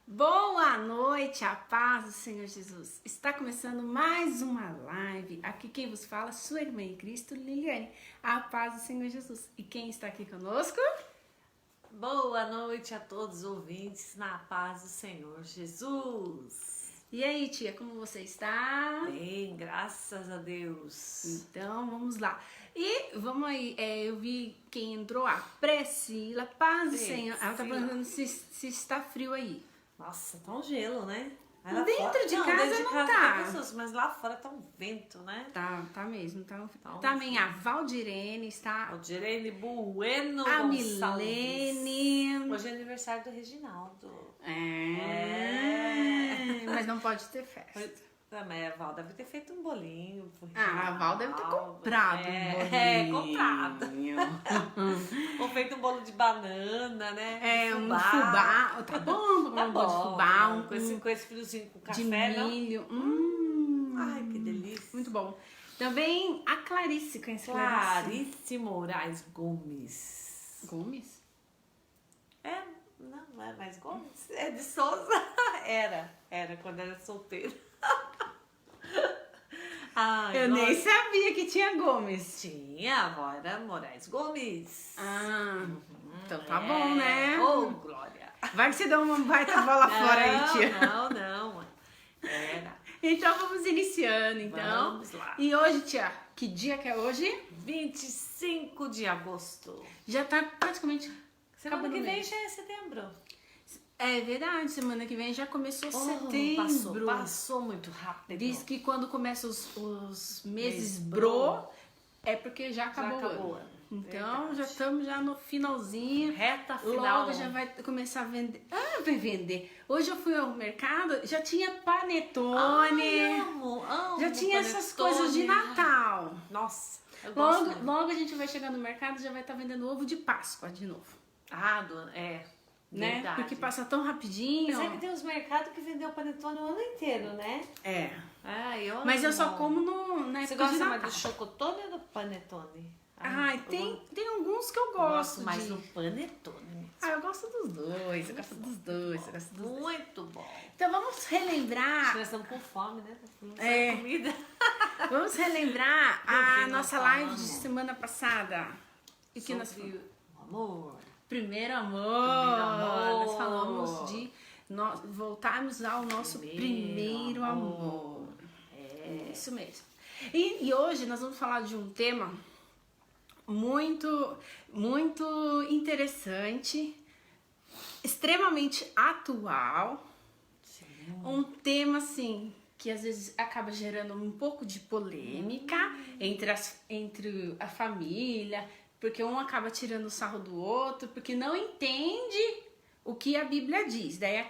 Boa noite, a paz do Senhor Jesus. Está começando mais uma live. Aqui quem vos fala, sua irmã em Cristo, Liliane. A paz do Senhor Jesus. E quem está aqui conosco? Boa noite a todos os ouvintes, na paz do Senhor Jesus. E aí, tia, como você está? Bem, graças a Deus. Então, vamos lá. E vamos aí, eu vi quem entrou, a Priscila, paz do Senhor. Ela tá perguntando se está frio aí. Nossa, tá um gelo, né? Dentro de casa não tá. Gostoso, mas lá fora tá um vento, né? Tá mesmo. Também a Valdirene está. Valdirene Bueno A Gonçalves. Milene. Hoje é aniversário do Reginaldo. Mas não pode ter festa. Também a Val deve ter feito um bolinho. A Val deve ter comprado um bolinho. Comprado. Ou feito um bolo de banana, né? Um fubá. Tá bom, um bolo de fubá. Com esse friozinho com café, de milho. Ai, que delícia. Muito bom. Também a Clarice, conhece Clarice Moraes Gomes. Gomes? Não é mais Gomes. É de Souza. Era quando era solteira. Eu nem sabia que tinha Gomes. Tinha, a avó era Moraes Gomes. Então tá bom, né? Ô, Glória. Vai que você dá uma baita bola fora aí, tia. Não. Era. Então vamos iniciando, então. Vamos lá. E hoje, tia, que dia que é hoje? 25 de agosto. Já tá praticamente Semana acabando que o vem mês. já é setembro. É verdade, semana que vem já começou setembro. Passou muito rápido. Diz que quando começam os meses bro, é porque já acabou o ano. Então, Verdade. já estamos já no finalzinho. Reta final. Logo já vai começar a vender. Vai vender. Hoje eu fui ao mercado, já tinha panetone. Amo já tinha essas panetone. coisas de Natal. Nossa, eu gosto mesmo. Logo a gente vai chegar no mercado e já vai estar vendendo ovo de Páscoa de novo. Né? Verdade. Porque passa tão rapidinho. Mas é que tem os mercados que vendeu panetone o ano inteiro, né? Mas eu só como na época Você gosta de Natal. mais do chocotone ou do panetone? Tem alguns que eu Eu gosto. gosto mais do panetone. Eu gosto dos dois. Eu gosto dos dois. Muito bom. Então vamos relembrar. Nós estamos com fome, né? Comida. Vamos relembrar a nossa live de semana passada. E que nós Sobre o amor. Primeiro amor. Nós falamos de voltarmos ao nosso primeiro amor. Isso mesmo. E hoje nós vamos falar de um tema muito, muito interessante, extremamente atual. Sim. Um tema assim que às vezes acaba gerando um pouco de polêmica entre a família, porque um acaba tirando o sarro do outro, porque não entende o que a Bíblia diz. Daí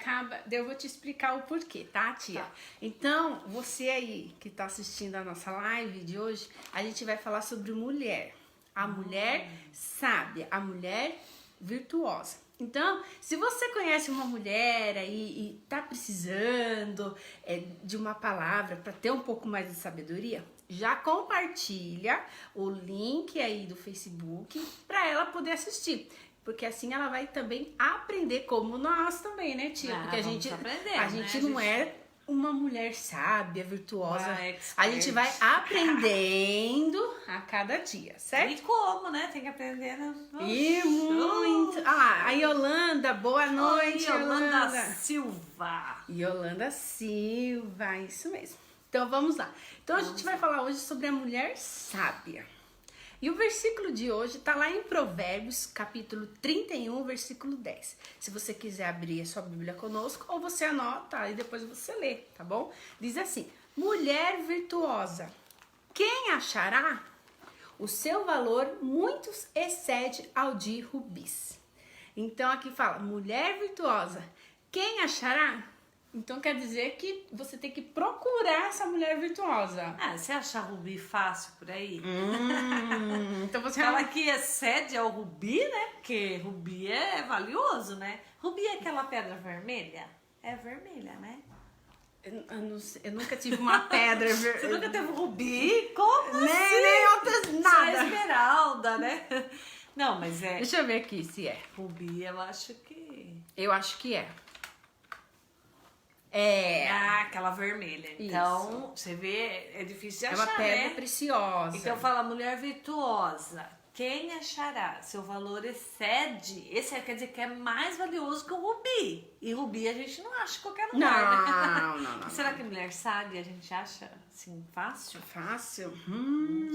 eu vou te explicar o porquê, tá, tia? Tá. Então, você aí que tá assistindo a nossa live de hoje, a gente vai falar sobre mulher. A mulher sábia, a mulher virtuosa. Então, se você conhece uma mulher aí e tá precisando de uma palavra para ter um pouco mais de sabedoria, já compartilha o link aí do Facebook para ela poder assistir. Porque assim ela vai também aprender como nós também, né, tia? Porque a gente não é uma mulher sábia, virtuosa. A gente vai aprendendo a cada dia, certo? E como, né? Tem que aprender, né? E muito. A Yolanda, boa noite, Yolanda Silva. Yolanda Silva, isso mesmo. Então vamos lá. Então a gente vai falar hoje sobre a mulher sábia. E o versículo de hoje está lá em Provérbios, capítulo 31, versículo 10. Se você quiser abrir a sua Bíblia conosco, ou você anota e depois você lê, tá bom? Diz assim: mulher virtuosa, quem achará? O seu valor muito excede ao de rubis. Então aqui fala, mulher virtuosa, quem achará? Então quer dizer que você tem que procurar essa mulher virtuosa. Você acha rubi fácil por aí? Então você fala que excede ao rubi, né? Porque rubi é valioso, né? Rubi é aquela pedra vermelha? É vermelha, né? Eu nunca tive uma pedra vermelha. Você nunca teve rubi? Como nem outras nada. Só esmeralda, né? Não, mas Deixa eu ver aqui se é. Rubi, eu acho que... Eu acho que é. É. Ah, aquela vermelha. Então, você vê, é difícil de É uma achar, pedra né? preciosa. Então fala, mulher virtuosa, quem achará? Seu valor excede. Esse quer dizer que é mais valioso que o rubi. E rubi a gente não acha em qualquer lugar, né? Não. Será que mulher sábia a gente acha assim fácil? Fácil?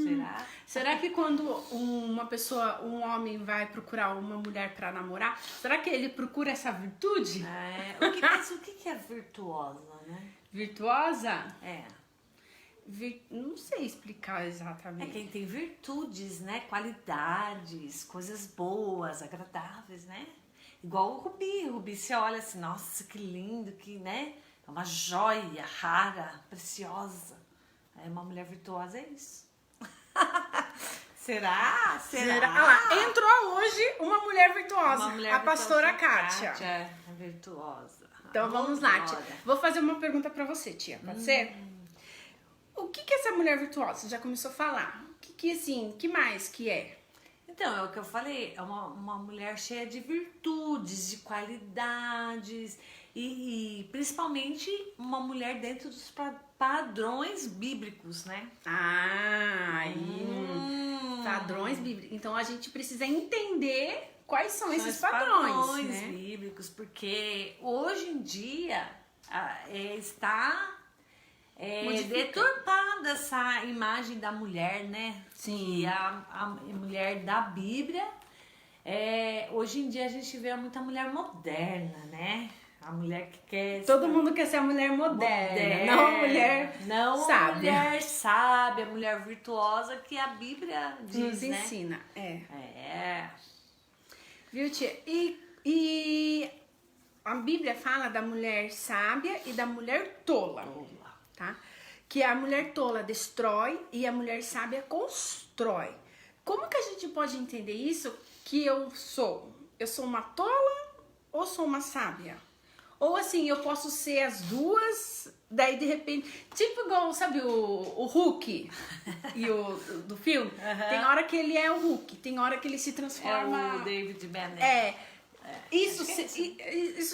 Será? Será que quando um homem vai procurar uma mulher pra namorar, será que ele procura essa virtude? Mas o que é virtuosa, né? Virtuosa? É. Não sei explicar É exatamente. quem tem virtudes, né? Qualidades, coisas boas, agradáveis, né? Igual o rubi. O rubi você olha assim, nossa, que lindo, que, né? É uma joia rara, preciosa. É uma mulher virtuosa, é isso. Será? Olha lá, entrou hoje uma mulher virtuosa, Uma mulher a pastora virtuosa, Kátia. é virtuosa. Então vamos lá, tia. Glória. Vou fazer uma pergunta pra você, tia. Pode ser? O que é essa mulher virtuosa? Você já começou a falar. Que mais que é? Então, é o que eu falei, é uma mulher cheia de virtudes, de qualidades e principalmente uma mulher dentro dos padrões bíblicos, né? Padrões bíblicos. Então a gente precisa entender quais são esses Os padrões, né? bíblicos, porque hoje em dia está Modifica. deturpada essa imagem da mulher, né? Sim. E a mulher da Bíblia, hoje em dia a gente vê muita mulher moderna, né? A mulher que quer... Todo mundo quer ser a mulher moderna, não a mulher sábia. Mulher sábia, mulher virtuosa que a Bíblia diz, Nos né? ensina, Viu, tia? E a Bíblia fala da mulher sábia e da mulher tola, tá? Que a mulher tola destrói e a mulher sábia constrói. Como que a gente pode entender isso? Que eu sou uma tola ou sou uma sábia? Ou assim, eu posso ser as duas, daí de repente... Tipo igual, sabe o Hulk e do filme? Tem hora que ele é o Hulk, tem hora que ele se transforma... o David Banner. Isso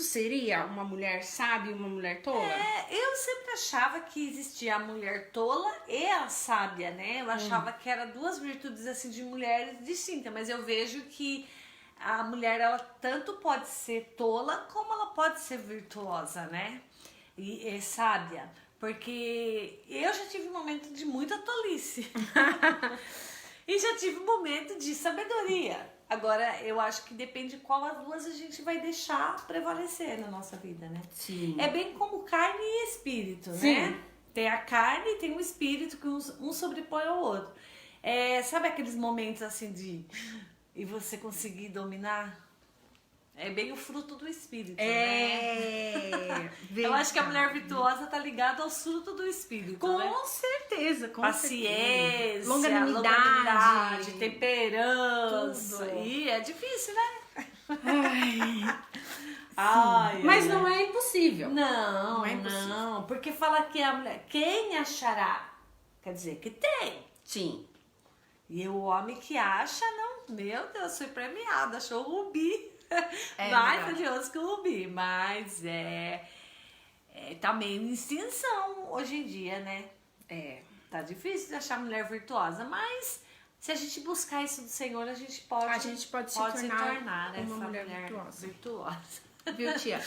seria uma mulher sábia e uma mulher tola? Eu sempre achava que existia a mulher tola e a sábia, né? Eu achava que eram duas virtudes assim de mulheres distintas, mas eu vejo que a mulher, ela tanto pode ser tola como ela pode ser virtuosa, né? E sábia. Porque eu já tive um momento de muita tolice. E já tive um momento de sabedoria. Agora, eu acho que depende qual as duas a gente vai deixar prevalecer na nossa vida, né? Sim. É bem como carne e espírito, Sim. né? Tem a carne e tem o espírito que um sobrepõe ao outro. Sabe aqueles momentos assim de... E você conseguir dominar? É bem o fruto do espírito, né? Eu acho que a mulher virtuosa tá ligada ao fruto do espírito, Com né? certeza, com Paciência, certeza. Longanimidade, temperança. tudo. E é difícil, né? Mas não é impossível. Não, é impossível. não. Porque fala que a mulher... Quem achará? Quer dizer que tem. Sim. E o homem que acha, não... Meu Deus, foi premiado. Achou o rubi. Mais valioso que o rubi. Mas tá meio em extinção hoje em dia, né? Tá difícil de achar mulher virtuosa, mas se a gente buscar isso do Senhor, a gente pode se tornar uma essa mulher virtuosa. Viu, Tia?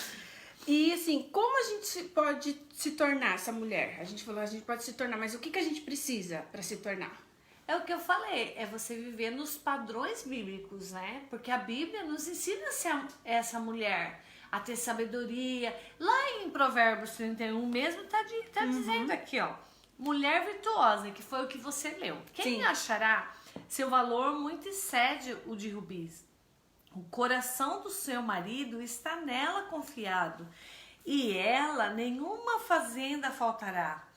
E assim, como a gente pode se tornar essa mulher? A gente falou, a gente pode se tornar, mas o que a gente precisa para se tornar? É o que eu falei, é você viver nos padrões bíblicos, né? Porque a Bíblia nos ensina a ser essa mulher, a ter sabedoria. Lá em Provérbios 31 mesmo tá dizendo aqui, ó. Mulher virtuosa, que foi o que você leu. Quem achará? Seu valor muito excede o de rubis. O coração do seu marido está nela confiado, e ela nenhuma fazenda faltará.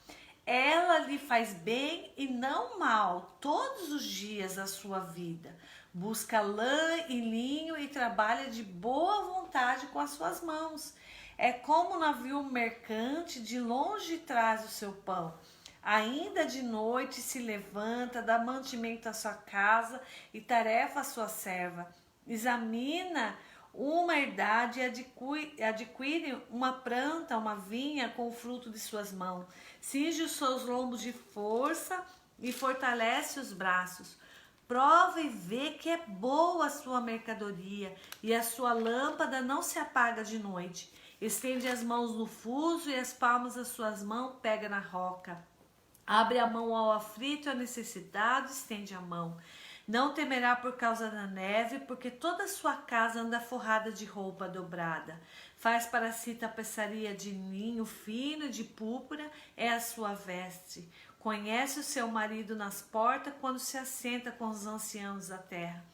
Ela lhe faz bem e não mal todos os dias da sua vida. Busca lã e linho e trabalha de boa vontade com as suas mãos. É como um navio mercante, de longe traz o seu pão. Ainda de noite se levanta, dá mantimento à sua casa e tarefa à sua serva. Examina uma herdade e adquire uma planta, uma vinha com o fruto de suas mãos. Cinge os seus lombos de força e fortalece os braços. Prova e vê que é boa a sua mercadoria e a sua lâmpada não se apaga de noite. Estende as mãos no fuso e as palmas das suas mãos pega na roca. Abre a mão ao aflito e ao necessitado, estende a mão. Não temerá por causa da neve, porque toda a sua casa anda forrada de roupa dobrada. Faz para si tapeçaria de linho fino e de púrpura, é a sua veste. Conhece o seu marido nas portas quando se assenta com os anciãos da terra.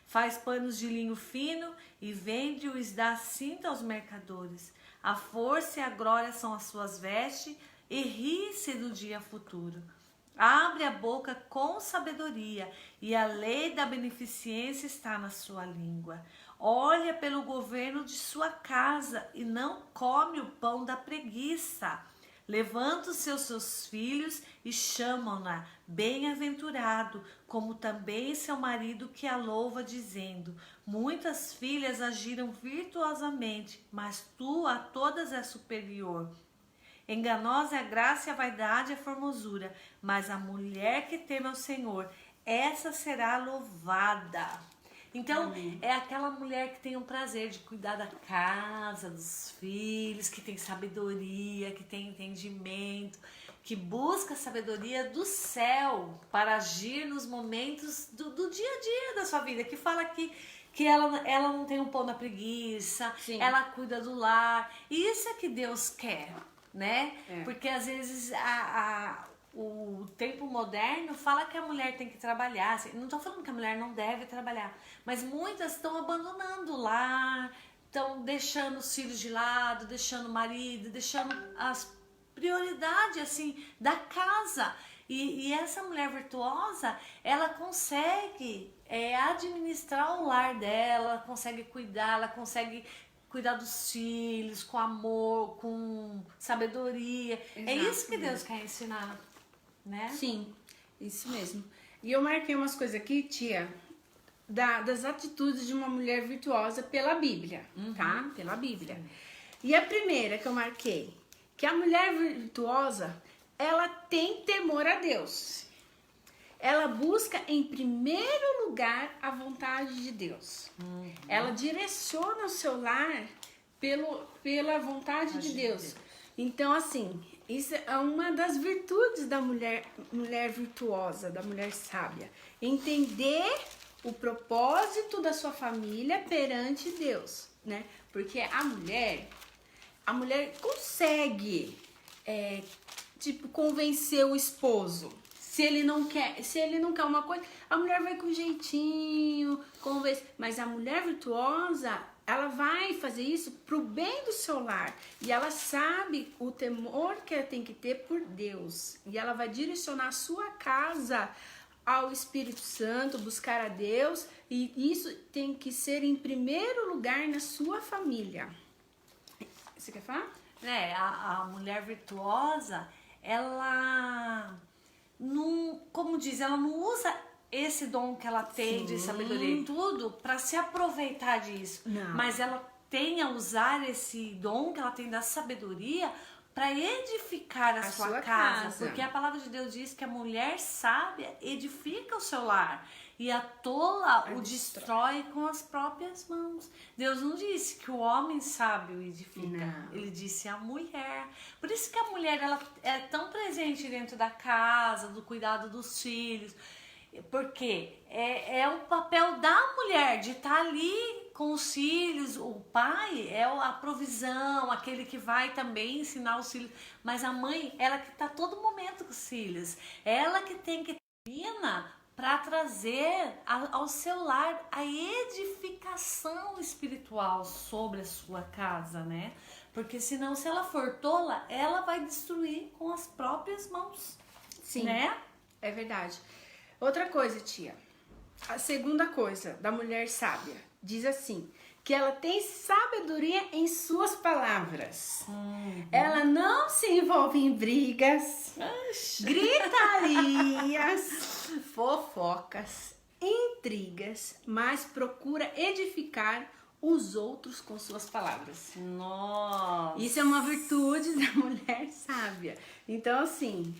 Faz panos de linho fino e vende-os da cinta aos mercadores. A força e a glória são as suas vestes e ri-se do dia futuro. Abre a boca com sabedoria e a lei da beneficência está na sua língua. Olha pelo governo de sua casa e não come o pão da preguiça. Levanta os seus filhos e chamam-na bem-aventurado, como também seu marido que a louva, dizendo: muitas filhas agiram virtuosamente, mas tu a todas és superior. Enganosa é a graça e a vaidade e a formosura, mas a mulher que teme ao Senhor, essa será louvada. Então, é aquela mulher que tem o prazer de cuidar da casa, dos filhos, que tem sabedoria, que tem entendimento, que busca a sabedoria do céu para agir nos momentos do dia a dia da sua vida, que fala que ela não tem um pão na preguiça, sim, ela cuida do lar. E isso é que Deus quer, né? Porque às vezes o tempo moderno fala que a mulher tem que trabalhar. Assim, não estou falando que a mulher não deve trabalhar, mas muitas estão abandonando o lar, estão deixando os filhos de lado, deixando o marido, deixando as prioridades assim da casa. E essa mulher virtuosa, ela consegue administrar o lar dela, ela consegue cuidar, ela consegue cuidar dos filhos com amor, com sabedoria. Exato, é isso que Deus quer ensinar, né? Sim, isso mesmo. E eu marquei umas coisas aqui, tia, das atitudes de uma mulher virtuosa pela Bíblia, tá? Pela Bíblia. Sim. E a primeira que eu marquei, que a mulher virtuosa, ela tem temor a Deus. Ela busca em primeiro lugar a vontade de Deus. Ela direciona o seu lar pela vontade de Deus. Então, assim, isso é uma das virtudes da mulher virtuosa, da mulher sábia. Entender o propósito da sua família perante Deus, né? Porque a mulher consegue, convencer o esposo. Se ele não quer uma coisa, a mulher vai com jeitinho, convence. Mas a mulher virtuosa, ela vai fazer isso pro bem do seu lar. E ela sabe o temor que ela tem que ter por Deus. E ela vai direcionar a sua casa ao Espírito Santo, buscar a Deus. E isso tem que ser em primeiro lugar na sua família. Você quer falar? A mulher virtuosa, ela não, como diz, ela não usa esse dom que ela tem, sim, de sabedoria e tudo para se aproveitar disso. Não. Mas ela tem a usar esse dom que ela tem da sabedoria para edificar a sua casa. Porque a palavra de Deus diz que a mulher sábia edifica o seu lar e a tola o destrói com as próprias mãos. Deus não disse que o homem sábio edifica, não. Ele disse a mulher. Por isso que a mulher, ela é tão presente dentro da casa, do cuidado dos filhos, porque é o papel da mulher de estar ali com os filhos. O pai é a provisão, aquele que vai também ensinar os filhos, mas a mãe, ela que está todo momento com os filhos, ela que tem que terminar para trazer ao seu lar a edificação espiritual sobre a sua casa, né? Porque senão, se ela for tola, ela vai destruir com as próprias mãos. Sim, né? É verdade. Outra coisa, tia. A segunda coisa da mulher sábia diz assim, que ela tem sabedoria em suas palavras. Ela não se envolve em brigas, gritarias, fofocas, intrigas, mas procura edificar os outros com suas palavras. Nossa! Isso é uma virtude da mulher sábia. Então, assim,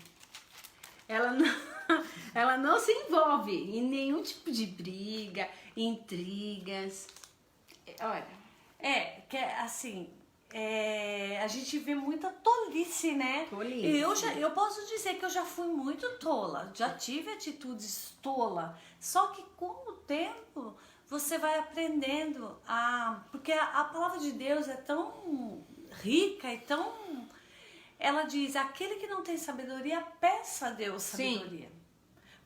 ela não, ela não se envolve em nenhum tipo de briga, intrigas. Olha, que assim, a gente vê muita tolice, né? Tolice. E eu posso dizer que eu já fui muito tola, já tive atitudes tola, só que com o tempo você vai aprendendo porque a palavra de Deus é tão rica e tão... Ela diz, aquele que não tem sabedoria, peça a Deus sabedoria. Sim.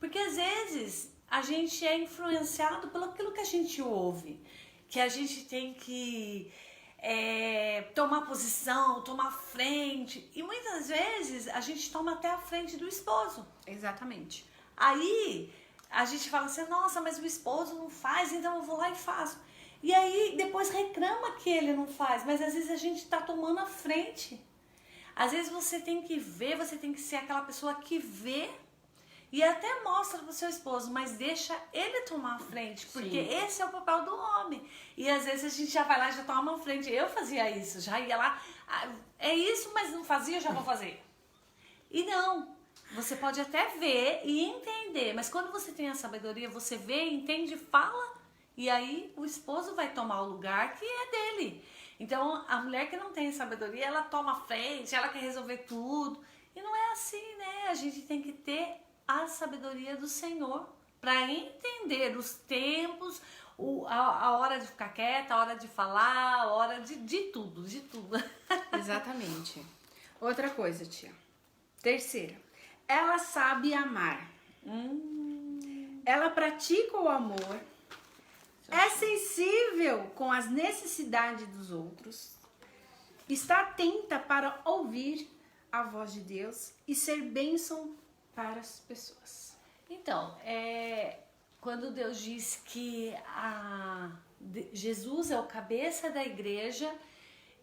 Porque às vezes a gente é influenciado pelo aquilo que a gente ouve, que a gente tem que tomar posição, tomar frente. E muitas vezes a gente toma até a frente do esposo. Exatamente. Aí a gente fala assim, nossa, mas o esposo não faz, então eu vou lá e faço. E aí depois reclama que ele não faz, mas às vezes a gente tá tomando a frente. Às vezes você tem que ver, você tem que ser aquela pessoa que vê e até mostra pro seu esposo, mas deixa ele tomar a frente, porque Sim. esse é o papel do homem. E às vezes a gente já vai lá e já toma a frente. Eu fazia isso, já ia lá, é isso, mas não fazia, eu já vou fazer. E não, você pode até ver e entender, mas quando você tem a sabedoria, você vê, entende, fala, e aí o esposo vai tomar o lugar que é dele. Então, a mulher que não tem sabedoria, ela toma a frente, ela quer resolver tudo. E não é assim, né? A gente tem que ter a sabedoria do Senhor para entender os tempos, a hora de ficar quieta, a hora de falar, a hora de tudo, de tudo. Exatamente. Outra coisa, tia. Terceira. Ela sabe amar. Ela pratica o amor. É sensível com as necessidades dos outros. Está atenta para ouvir a voz de Deus e ser bênção para as pessoas. Então, quando Deus diz que Jesus é o cabeça da igreja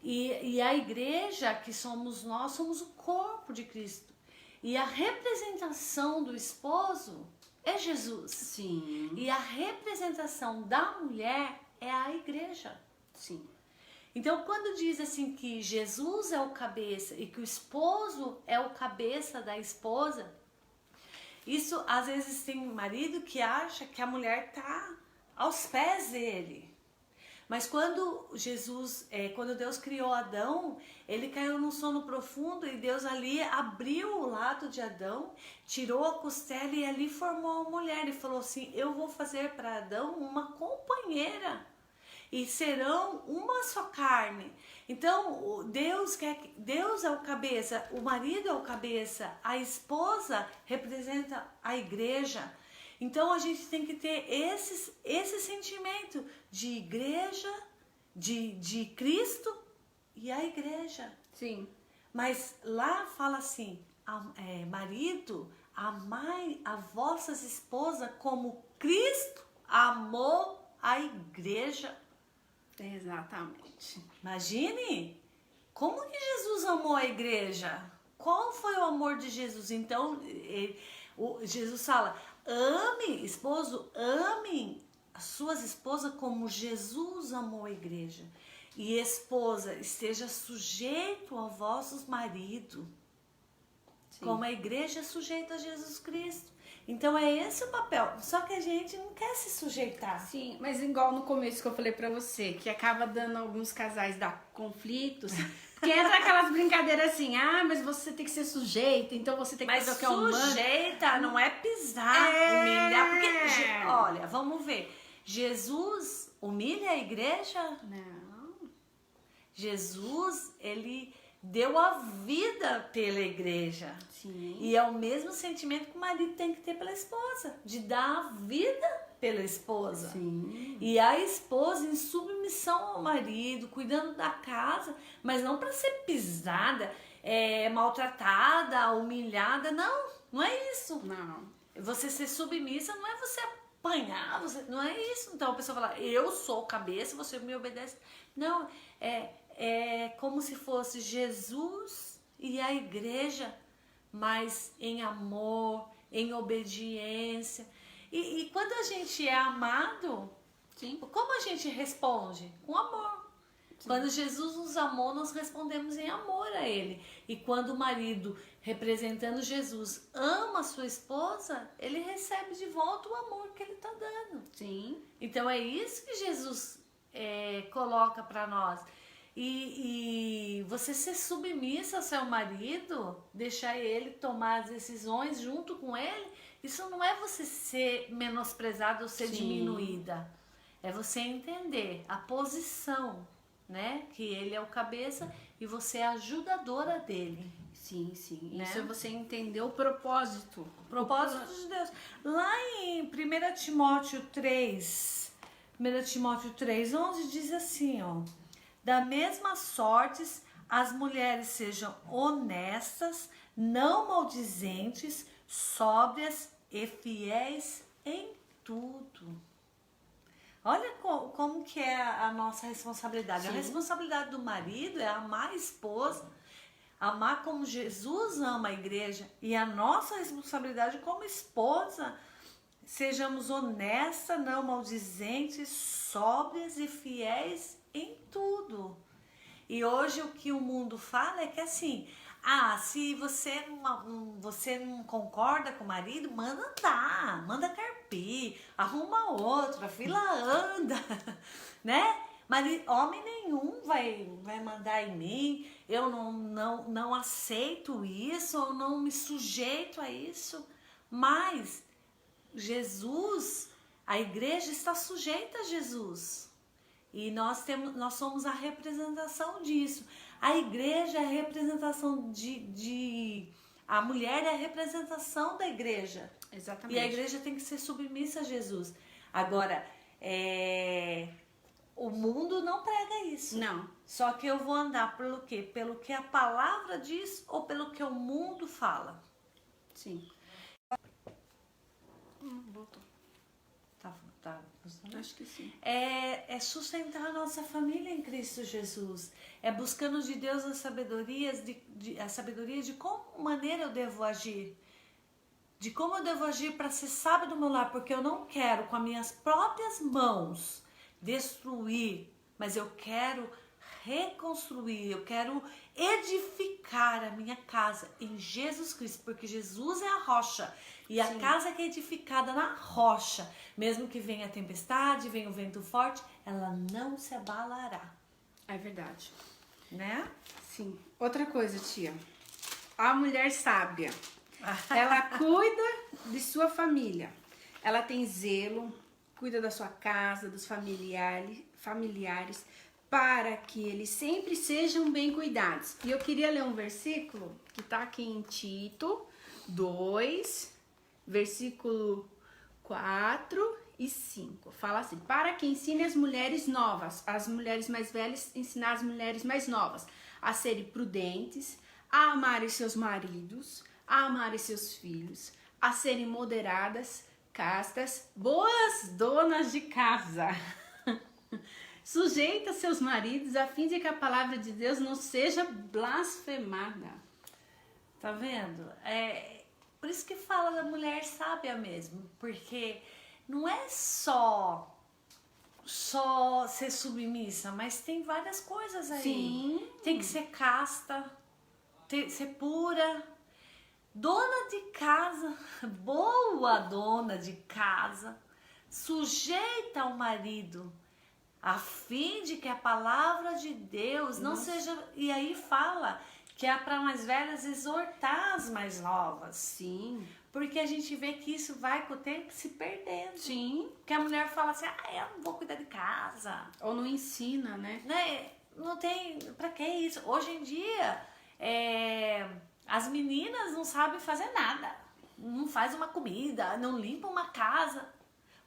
e a igreja que somos nós, somos o corpo de Cristo. E a representação do esposo é Jesus. Sim. E a representação da mulher é a igreja. Sim. Então, quando diz assim que Jesus é o cabeça e que o esposo é o cabeça da esposa, isso às vezes tem marido que acha que a mulher tá aos pés dele. Mas quando quando Deus criou Adão, ele caiu num sono profundo e Deus ali abriu o lado de Adão, tirou a costela e ali formou a mulher. E falou assim, eu vou fazer para Adão uma companheira e serão uma só carne. Então, Deus é o cabeça, o marido é o cabeça, a esposa representa a igreja. Então a gente tem que ter esse sentimento de igreja, de Cristo e a igreja. Sim. Mas lá fala assim, marido, amai as vossas esposas como Cristo amou a igreja. Exatamente. Imagine como que Jesus amou a igreja. Qual foi o amor de Jesus? Então, Jesus fala, esposo, amem as suas esposas como Jesus amou a igreja. E esposa, esteja sujeito aos vossos maridos, como a igreja é sujeita a Jesus Cristo. Então é esse o papel, só que a gente não quer se sujeitar. Sim, mas igual no começo que eu falei pra você, que acaba dando alguns casais conflitos, porque entra aquelas brincadeiras assim, mas você tem que ser sujeita, então você tem que fazer o que é humano. Mas sujeita não é pisar, humilhar, porque, olha, vamos ver, Jesus humilha a igreja? Não. Jesus, ele deu a vida pela igreja. Sim. E é o mesmo sentimento que o marido tem que ter pela esposa, de dar a vida pela esposa. Sim. E a esposa em submissão ao marido, cuidando da casa, mas não para ser pisada, maltratada, humilhada, não é isso. Não. Você ser submissa não é você apanhar, não é isso. Então a pessoa fala, eu sou cabeça, você me obedece. Não, é como se fosse Jesus e a igreja, mas em amor, em obediência. E quando a gente é amado, Sim. Como a gente responde? Com amor. Quando Jesus nos amou, nós respondemos em amor a Ele. E quando o marido, representando Jesus, ama a sua esposa, ele recebe de volta o amor que ele está dando. Sim. Então é isso que Jesus coloca para nós. E você ser submissa ao seu marido, deixar ele tomar as decisões junto com ele, isso não é você ser menosprezada ou ser Sim. diminuída. É você entender a posição, né? Que ele é o cabeça e você é a ajudadora dele. Sim, sim. Né? Isso é você entender o propósito. O propósito de Deus. Lá em 1 Timóteo 3, 11 diz assim, ó. Da mesma sorte, as mulheres sejam honestas, não maldizentes, sóbrias e fiéis em tudo. Olha como que é a nossa responsabilidade. Sim. A responsabilidade do marido é amar a esposa, amar como Jesus ama a igreja. E a nossa responsabilidade como esposa, sejamos honestas, não maldizentes, sóbrias e fiéis em tudo. E hoje o que o mundo fala é que assim, se você não concorda com o marido, manda andar, manda carpir, arruma outro, a fila anda, né? Mas homem nenhum vai mandar em mim, eu não aceito isso, eu não me sujeito a isso. Mas Jesus, a igreja está sujeita a Jesus. E nós somos a representação disso. A igreja é a representação a mulher é a representação da igreja. Exatamente. E a igreja tem que ser submissa a Jesus. Agora, o mundo não prega isso. Não. Só que eu vou andar pelo quê? Pelo que a palavra diz ou pelo que o mundo fala? Sim. Voltou. Tá funcionando? Acho que sim. É sustentar a nossa família em Cristo Jesus. É buscando de Deus a sabedoria de como maneira eu devo agir. De como eu devo agir para ser sábio do meu lar. Porque eu não quero com as minhas próprias mãos destruir, mas eu quero reconstruir, eu quero edificar a minha casa em Jesus Cristo, porque Jesus é a rocha e a casa que é edificada na rocha, mesmo que venha a tempestade, venha o vento forte, ela não se abalará. É verdade. Né? Sim. Outra coisa, tia. A mulher sábia, ela cuida de sua família, ela tem zelo, cuida da sua casa, dos familiares, para que eles sempre sejam bem cuidados. E eu queria ler um versículo que está aqui em Tito 2, versículo 4 e 5. Fala assim: para que ensine as mulheres novas, as mulheres mais velhas, ensinar as mulheres mais novas a serem prudentes, a amarem seus maridos, a amarem seus filhos, a serem moderadas, castas, boas donas de casa. Sujeita seus maridos a fim de que a palavra de Deus não seja blasfemada. Tá vendo? Por isso que fala da mulher sábia mesmo, porque não é só ser submissa, mas tem várias coisas aí. Sim. Tem que ser casta, ser pura, dona de casa, boa dona de casa, sujeita ao marido, a fim de que a palavra de Deus não seja... E aí fala que é para mais velhas exortar as mais novas. Sim. Porque a gente vê que isso vai com o tempo se perdendo. Sim. Que a mulher fala assim, eu não vou cuidar de casa. Ou não ensina, né? Não tem... Pra que isso? Hoje em dia, as meninas não sabem fazer nada. Não faz uma comida, não limpa uma casa.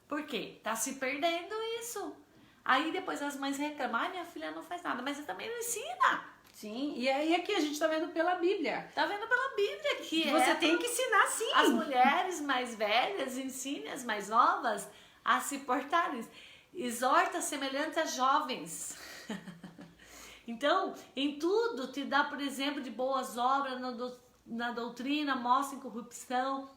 Por quê? Tá se perdendo isso. Aí depois as mães reclamam, minha filha não faz nada, mas eu também não ensina. Sim, e aí aqui a gente tá vendo pela Bíblia. Tá vendo pela Bíblia que você tem que ensinar sim. As mulheres mais velhas ensinem as mais novas a se portarem. Exorta semelhante a jovens. Então, em tudo te dá, por exemplo, de boas obras na doutrina, mostra incorrupção,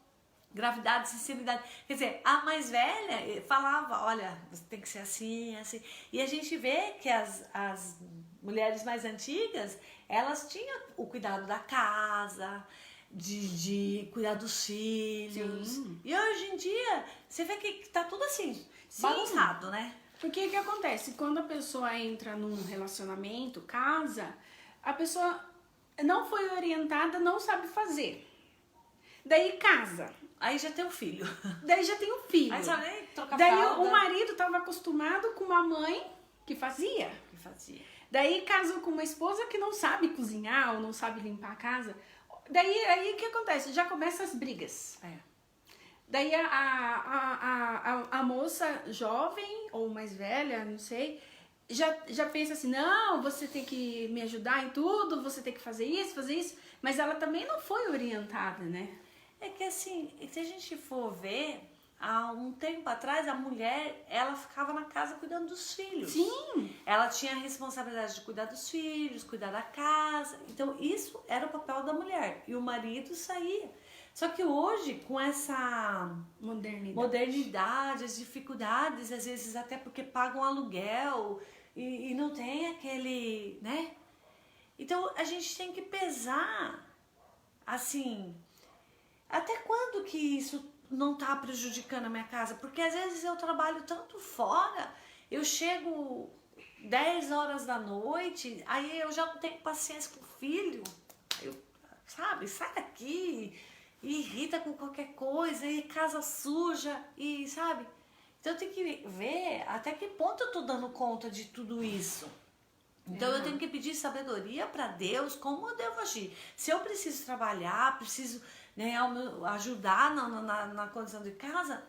gravidade, sensibilidade. Quer dizer, a mais velha falava, olha, você tem que ser assim, assim. E a gente vê que as mulheres mais antigas, elas tinham o cuidado da casa, de cuidar dos filhos. Sim. E hoje em dia, você vê que tá tudo assim, Sim. bagunçado, né? Porque o que acontece? Quando a pessoa entra num relacionamento, casa, a pessoa não foi orientada, não sabe fazer. Daí casa. Aí já tem o filho. Daí já tem um filho. Aí sabe nem trocar Daí fralda. o marido estava acostumado com uma mãe que fazia. Que fazia. Daí casou com uma esposa que não sabe cozinhar ou não sabe limpar a casa. Daí aí o que acontece? Já começam as brigas. É. Daí a moça jovem ou mais velha, não sei, já pensa assim, não, você tem que me ajudar em tudo, você tem que fazer isso, mas ela também não foi orientada, né? É que assim, se a gente for ver, há um tempo atrás, a mulher, ela ficava na casa cuidando dos filhos. Sim. Ela tinha a responsabilidade de cuidar dos filhos, cuidar da casa. Então, isso era o papel da mulher. E o marido saía. Só que hoje, com essa modernidade, as dificuldades, às vezes até porque pagam aluguel e não tem aquele, né? Então, a gente tem que pesar, assim, até quando que isso não tá prejudicando a minha casa? Porque às vezes eu trabalho tanto fora, eu chego 10 horas da noite, aí eu já não tenho paciência com o filho, sabe, sai daqui, e irrita com qualquer coisa, e casa suja, e sabe? Então eu tenho que ver até que ponto eu tô dando conta de tudo isso. Então eu tenho que pedir sabedoria para Deus, como eu devo agir. Se eu preciso trabalhar, preciso ganhar ajudar na condição de casa,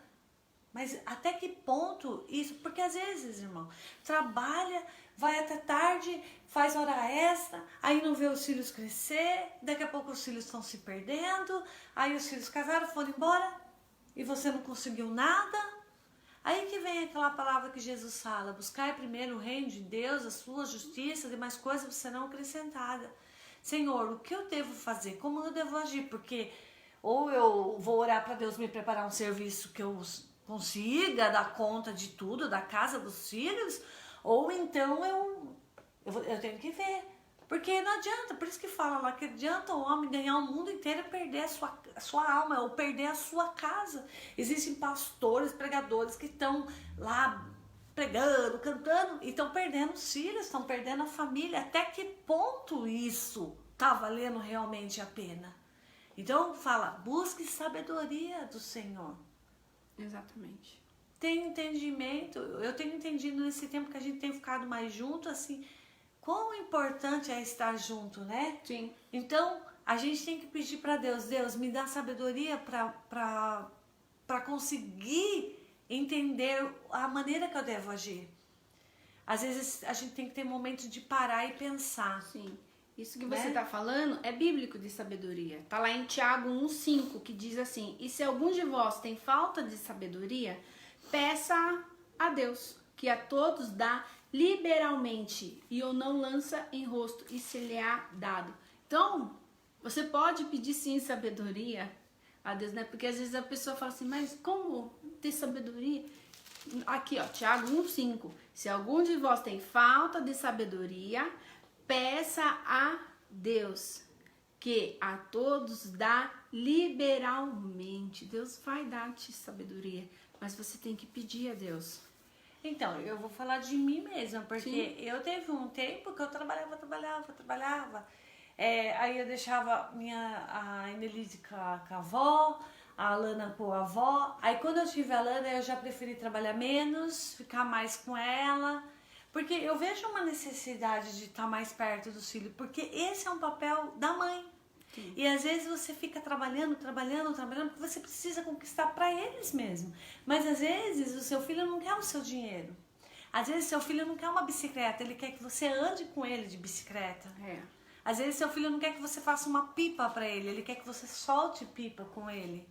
mas até que ponto isso? Porque às vezes, irmão, trabalha, vai até tarde, faz hora extra, aí não vê os filhos crescer, daqui a pouco os filhos estão se perdendo, aí os filhos casaram, foram embora e você não conseguiu nada. Aí que vem aquela palavra que Jesus fala, buscai primeiro o reino de Deus, a sua justiça, demais coisas serão acrescentadas. Senhor, o que eu devo fazer? Como eu devo agir? Porque ou eu vou orar para Deus me preparar um serviço que eu consiga dar conta de tudo, da casa, dos filhos, ou então eu tenho que ver. Porque não adianta, por isso que fala lá que adianta o homem ganhar o mundo inteiro e perder a sua alma, ou perder a sua casa. Existem pastores, pregadores que estão lá pregando, cantando, e estão perdendo os filhos, estão perdendo a família. Até que ponto isso está valendo realmente a pena? Então fala, busque sabedoria do Senhor. Exatamente. Tem entendimento, eu tenho entendido nesse tempo que a gente tem ficado mais junto, assim, quão importante é estar junto, né? Sim. Então, a gente tem que pedir para Deus, Deus, me dá sabedoria para conseguir entender a maneira que eu devo agir. Às vezes, a gente tem que ter momentos de parar e pensar. Sim. Isso que você está falando é bíblico de sabedoria. Está lá em Tiago 1,5, que diz assim, e se algum de vós tem falta de sabedoria, peça a Deus, que a todos dá liberalmente, e ou não lança em rosto, e se lhe há dado. Então, você pode pedir sim sabedoria a Deus, né? Porque às vezes a pessoa fala assim, mas como ter sabedoria? Aqui, ó, Tiago 1,5. Se algum de vós tem falta de sabedoria, peça a Deus, que a todos dá liberalmente. Deus vai dar-te sabedoria, mas você tem que pedir a Deus. Então, eu vou falar de mim mesma, porque Sim. eu teve um tempo que eu trabalhava. Aí eu deixava a Inelise com a avó, a Alana com a avó. Aí quando eu tive a Alana, eu já preferi trabalhar menos, ficar mais com ela. Porque eu vejo uma necessidade de estar mais perto dos filhos, porque esse é um papel da mãe. Sim. E às vezes você fica trabalhando, porque você precisa conquistar para eles mesmo. Mas às vezes o seu filho não quer o seu dinheiro. Às vezes seu filho não quer uma bicicleta, ele quer que você ande com ele de bicicleta. Às vezes seu filho não quer que você faça uma pipa para ele quer que você solte pipa com ele.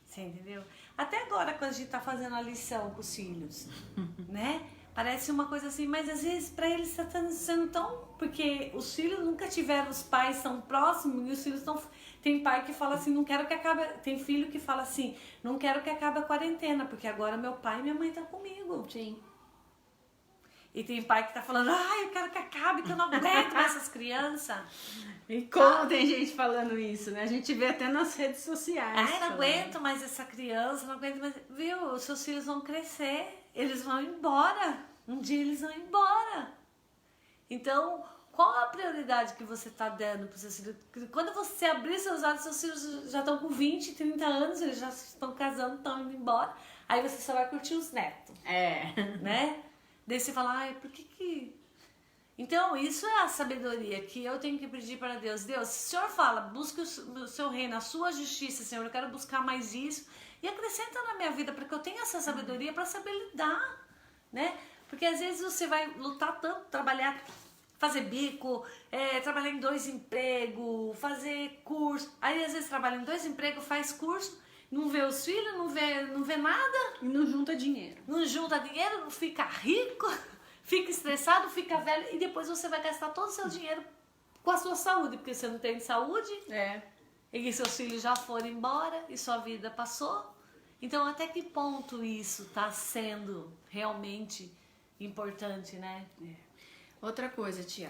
Você entendeu? Até agora, quando a gente tá fazendo a lição com os filhos, né? Parece uma coisa assim, mas às vezes para eles está sendo tão... Porque os filhos nunca tiveram os pais tão próximos e os filhos estão... Tem pai que fala assim, não quero que acabe... Tem filho que fala assim, não quero que acabe a quarentena, porque agora meu pai e minha mãe estão comigo. Sim. E tem pai que tá falando, eu quero que acabe, que eu não aguento mais essas crianças. E como tem gente falando isso, né? A gente vê até nas redes sociais. Não aguento mais essa criança, não aguento mais... Viu, os seus filhos vão crescer, eles vão embora. Um dia eles vão embora. Então, qual a prioridade que você está dando para os seus filhos? Quando você abrir seus olhos, seus filhos já estão com 20, 30 anos, eles já estão casando, estão indo embora. Aí você só vai curtir os netos. Né? Daí você fala, por que... Então, isso é a sabedoria que eu tenho que pedir para Deus. Deus, se o Senhor fala, busque o seu reino, a sua justiça, Senhor, eu quero buscar mais isso. E acrescenta na minha vida, para que eu tenha essa sabedoria para saber lidar, né? Porque às vezes você vai lutar tanto, trabalhar, fazer bico, trabalhar em 2 empregos, fazer curso. Aí às vezes trabalha em 2 empregos, faz curso, não vê os filhos, não vê nada. E não junta dinheiro. Não junta dinheiro, não fica rico, fica estressado, fica velho. E depois você vai gastar todo o seu dinheiro com a sua saúde, porque você não tem saúde. E seus filhos já foram embora e sua vida passou. Então até que ponto isso está sendo realmente importante, né? Outra coisa, tia.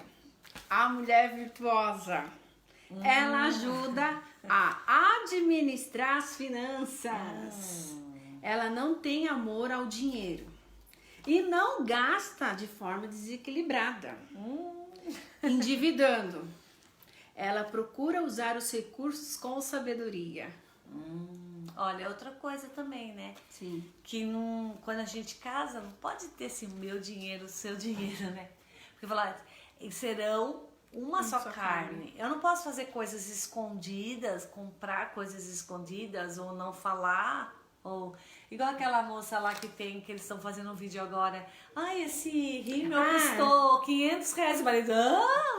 A mulher virtuosa. Ela ajuda a administrar as finanças. Ela não tem amor ao dinheiro. E não gasta de forma desequilibrada. Endividando. Ela procura usar os recursos com sabedoria. Olha, outra coisa também, né? Sim. Que quando a gente casa, não pode ter assim, o meu dinheiro, o seu dinheiro, né? Porque falar, serão uma só carne. Eu não posso fazer coisas escondidas, comprar coisas escondidas, ou não falar, ou... Igual aquela moça lá que eles estão fazendo um vídeo agora. Esse rímel custou 500 reais. O marido,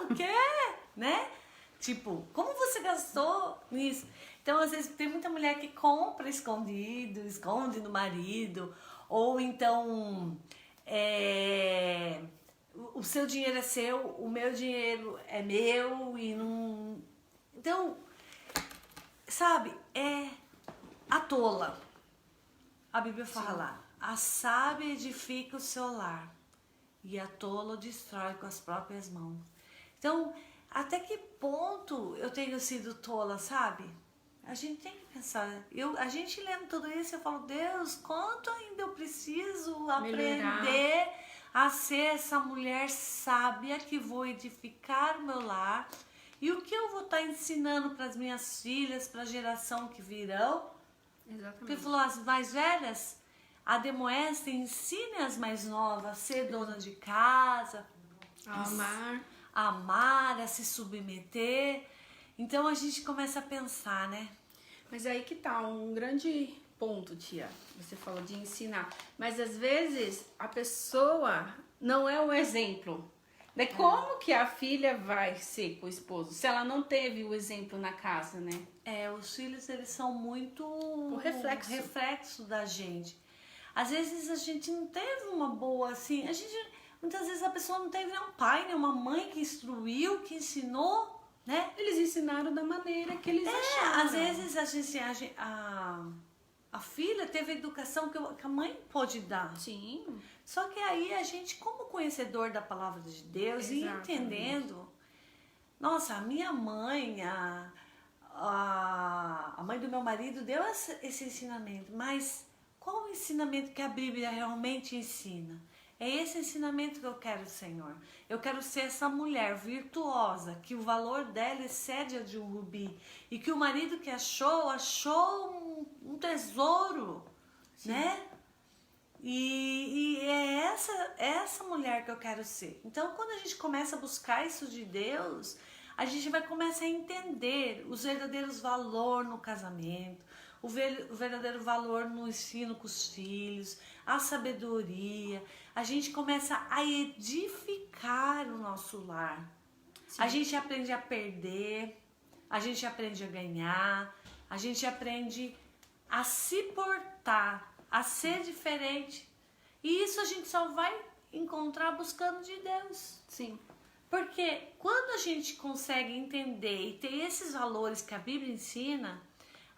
o quê? Né? Tipo, como você gastou nisso? Então, às vezes, tem muita mulher que compra escondido, esconde no marido, ou então o seu dinheiro é seu, o meu dinheiro é meu e não... Então, sabe, a tola. A Bíblia fala, a sábia edifica o seu lar e a tola o destrói com as próprias mãos. Então, até que ponto eu tenho sido tola, sabe? A gente tem que pensar. A gente lendo tudo isso, eu falo, Deus, quanto ainda eu preciso aprender a ser essa mulher sábia que vou edificar o meu lar. E o que eu vou estar ensinando para as minhas filhas, para a geração que virão. Exatamente. Porque falou, as mais velhas, admoestem, ensine as mais novas a ser dona de casa. A amar, a se submeter. Então a gente começa a pensar, né? Mas aí que tá um grande ponto, tia. Você falou de ensinar. Mas às vezes a pessoa não é o exemplo. Daí como que a filha vai ser com o esposo? Se ela não teve o exemplo na casa, né? Os filhos, eles são muito o reflexo da gente. Às vezes a gente não teve uma boa, assim... Muitas vezes a pessoa não teve nenhum pai, nenhuma mãe que instruiu, que ensinou, né? Eles ensinaram da maneira que eles acharam. Às vezes a filha teve a educação que a mãe pôde dar. Sim. Só que aí a gente, como conhecedor da palavra de Deus, e entendendo... Nossa, a minha mãe, a mãe do meu marido deu esse ensinamento. Mas qual o ensinamento que a Bíblia realmente ensina? É esse ensinamento que eu quero, Senhor. Eu quero ser essa mulher virtuosa, que o valor dela excede a de um rubi. E que o marido que achou um tesouro, né? E é essa mulher que eu quero ser. Então, quando a gente começa a buscar isso de Deus, a gente vai começar a entender os verdadeiros valores no casamento, o verdadeiro valor no ensino com os filhos, a sabedoria. A gente começa a edificar o nosso lar. Sim. A gente aprende a perder, a gente aprende a ganhar, a gente aprende a se portar, a ser diferente. E isso a gente só vai encontrar buscando de Deus. Sim. Porque quando a gente consegue entender e ter esses valores que a Bíblia ensina,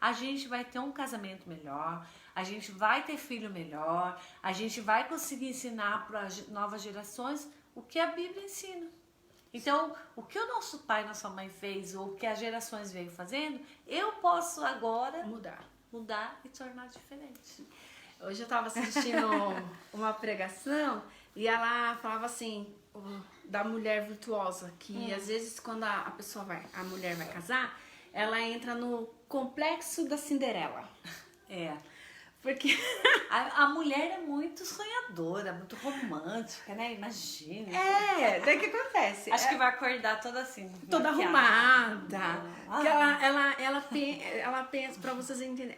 a gente vai ter um casamento melhor, a gente vai ter filho melhor, a gente vai conseguir ensinar para as novas gerações o que a Bíblia ensina. Então, o que o nosso pai e nossa mãe fez, ou o que as gerações veio fazendo, eu posso agora mudar e tornar diferente. Hoje eu estava assistindo uma pregação e ela falava assim, da mulher virtuosa, que às vezes quando a mulher vai casar, ela entra no complexo da Cinderela. É. Porque a mulher é muito sonhadora, muito romântica, né? Imagina. daí o que acontece? Acho que vai acordar toda assim. Toda arrumada. Que ela pensa, pra vocês entenderem,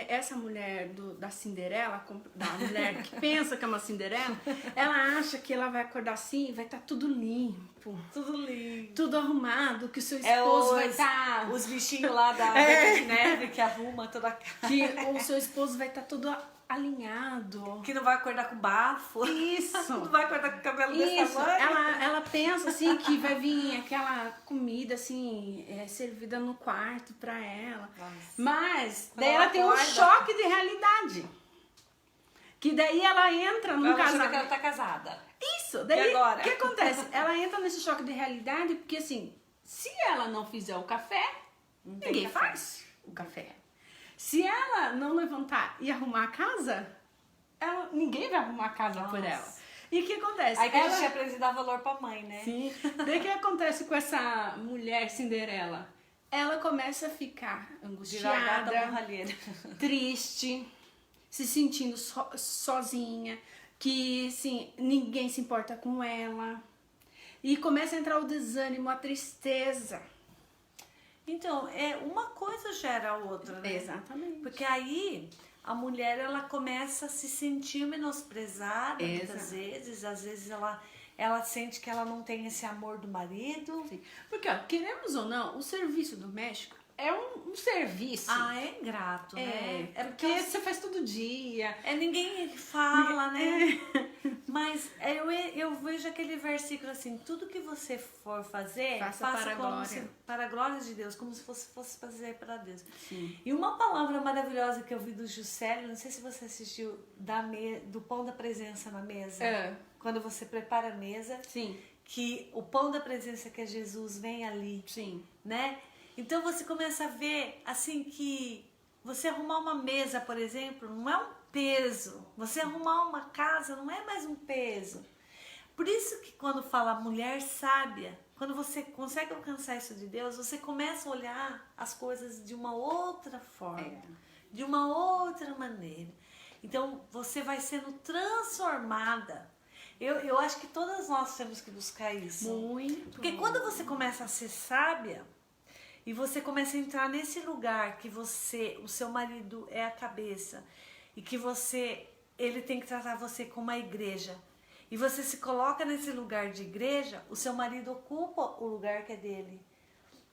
essa mulher da Cinderela, da mulher que pensa que é uma Cinderela, ela acha que ela vai acordar assim e vai estar tudo limpo. Tudo lindo. Tudo arrumado, que o seu esposo vai estar... Os bichinhos lá da Branca de Neve que arruma toda a casa. Que o seu esposo vai estar todo alinhado. Que não vai acordar com bafo. Isso. Não vai acordar com o cabelo desse tamanho. Ela pensa assim que vai vir aquela comida assim, servida no quarto pra ela. Nossa. Mas daí ela ela tem um acorda. choque de realidade. Que daí ela entra num Ela acha que ela casamento. tá casada. Isso, daí E agora? o que acontece? Ela entra nesse choque de realidade porque assim, se ela não fizer o café, ninguém café. faz o café. Se ela não levantar e arrumar a casa, ninguém vai arrumar a casa por ela. E o que acontece? Aí que a gente aprende a dar valor pra mãe, né? Sim. Daí o que acontece com essa mulher Cinderela? Ela começa a ficar angustiada, triste, se sentindo sozinha, que assim, ninguém se importa com ela. E começa a entrar o desânimo, a tristeza. Então, uma coisa gera a outra, né? Exatamente. Porque aí a mulher ela começa a se sentir menosprezada muitas vezes. Às vezes ela sente que ela não tem esse amor do marido. Sim. Porque, ó, queremos ou não, o serviço doméstico é um serviço. É ingrato, né? É porque você faz todo dia. Ninguém fala, né? Mas eu vejo aquele versículo assim, tudo que você for fazer, faça para a glória. Para a glória de Deus, como se fosse fazer para Deus. Sim. E uma palavra maravilhosa que eu vi do Juscelio, não sei se você assistiu, do pão da presença na mesa. Quando você prepara a mesa, Sim. que o pão da presença que é Jesus vem ali. Sim. Né? Então você começa a ver assim que você arrumar uma mesa, por exemplo, não é um peso. Você arrumar uma casa não é mais um peso. Por isso que quando fala mulher sábia, quando você consegue alcançar isso de Deus, você começa a olhar as coisas de uma outra forma, de uma outra maneira. Então você vai sendo transformada. Eu acho que todas nós temos que buscar isso. Muito. Porque quando você começa a ser sábia e você começa a entrar nesse lugar que o seu marido é a cabeça e que ele tem que tratar você como a igreja. E você se coloca nesse lugar de igreja, o seu marido ocupa o lugar que é dele.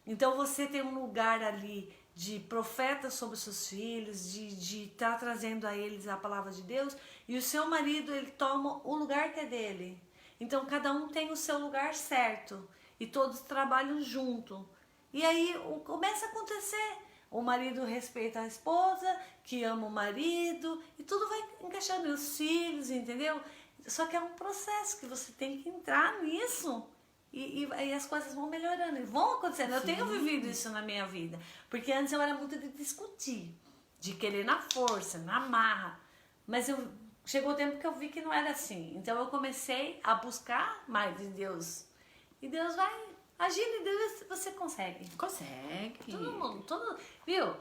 Então você tem um lugar ali de profeta sobre os seus filhos, de estar trazendo a eles a palavra de Deus, e o seu marido ele toma o lugar que é dele. Então cada um tem o seu lugar certo e todos trabalham junto. E aí começa a acontecer. O marido respeita a esposa, que ama o marido, e tudo vai encaixando, os filhos, entendeu? Só que é um processo que você tem que entrar nisso. E as coisas vão melhorando, e vão acontecendo. Sim. Eu tenho vivido isso na minha vida. Porque antes eu era muito de discutir, de querer na força, na marra. Mas chegou o tempo que eu vi que não era assim. Então eu comecei a buscar mais de Deus. E Deus vai agindo, e Deus você consegue. Consegue. Todo mundo, viu?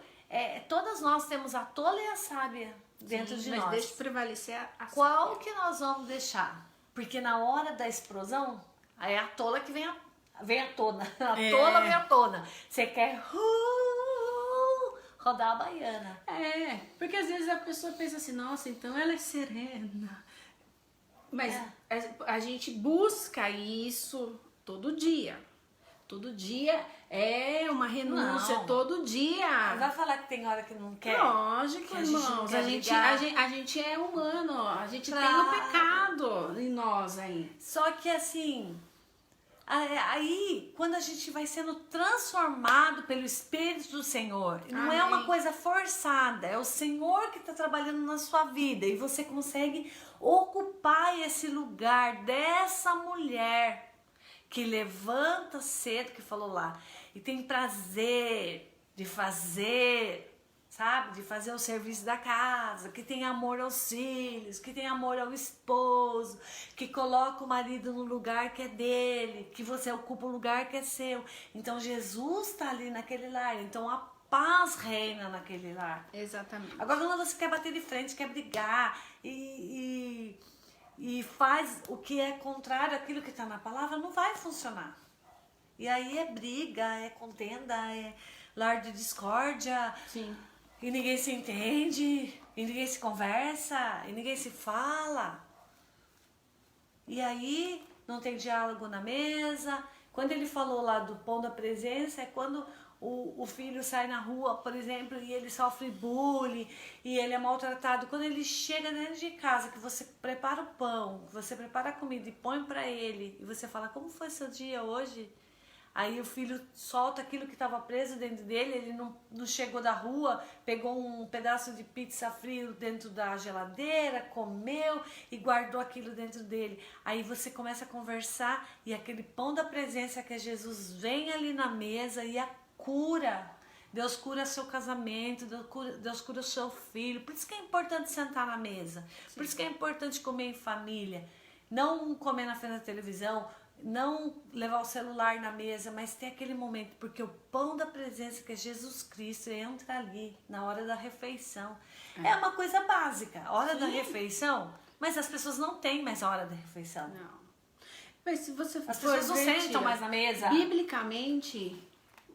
Todas nós temos a tola e a sábia dentro de nós. Mas deixa prevalecer a Qual sábia. que nós vamos deixar? Porque na hora da explosão, aí é a tola que vem à tona. A tola vem à tona. Você quer rodar a baiana. Porque às vezes a pessoa pensa assim, nossa, então ela é serena. Mas a gente busca isso todo dia. Todo dia é uma renúncia, Não. todo dia. Vai falar que tem hora que não quer? Lógico, que a gente não irmãos. quer A gente é humano, a gente tem o pecado em nós. nós aí. Só que assim, aí quando a gente vai sendo transformado pelo Espírito do Senhor, não é uma Amém. coisa forçada, é o Senhor que está trabalhando na sua vida e você consegue ocupar esse lugar dessa mulher que levanta cedo, que falou lá, e tem prazer de fazer, sabe? De fazer o serviço da casa, que tem amor aos filhos, que tem amor ao esposo, que coloca o marido no lugar que é dele, que você ocupa o lugar que é seu. Então Jesus está ali naquele lar, então a paz reina naquele lar. Exatamente. Agora quando você quer bater de frente, quer brigar e faz o que é contrário àquilo que está na palavra, não vai funcionar. E aí é briga, é contenda, é lar de discórdia. Sim. E ninguém se entende, e ninguém se conversa, e ninguém se fala. E aí não tem diálogo na mesa. Quando ele falou lá do pão da presença, é quando o filho sai na rua, por exemplo, e ele sofre bullying, e ele é maltratado. Quando ele chega dentro de casa, que você prepara o pão, que você prepara a comida e põe para ele, e você fala, como foi seu dia hoje? Aí o filho solta aquilo que estava preso dentro dele, ele não chegou da rua, pegou um pedaço de pizza frio dentro da geladeira, comeu e guardou aquilo dentro dele. Aí você começa a conversar e aquele pão da presença que é Jesus vem ali na mesa e a cura. Deus cura seu casamento, Deus cura o seu filho. Por isso que é importante sentar na mesa, por isso que é importante comer em família, não comer na frente da televisão, não levar o celular na mesa, mas ter aquele momento, porque o pão da presença que é Jesus Cristo entra ali na hora da refeição. É uma coisa básica, a hora da refeição, mas as pessoas não têm mais a hora da refeição. Não. Mas se você As pessoas não sentam mais na mesa. Biblicamente,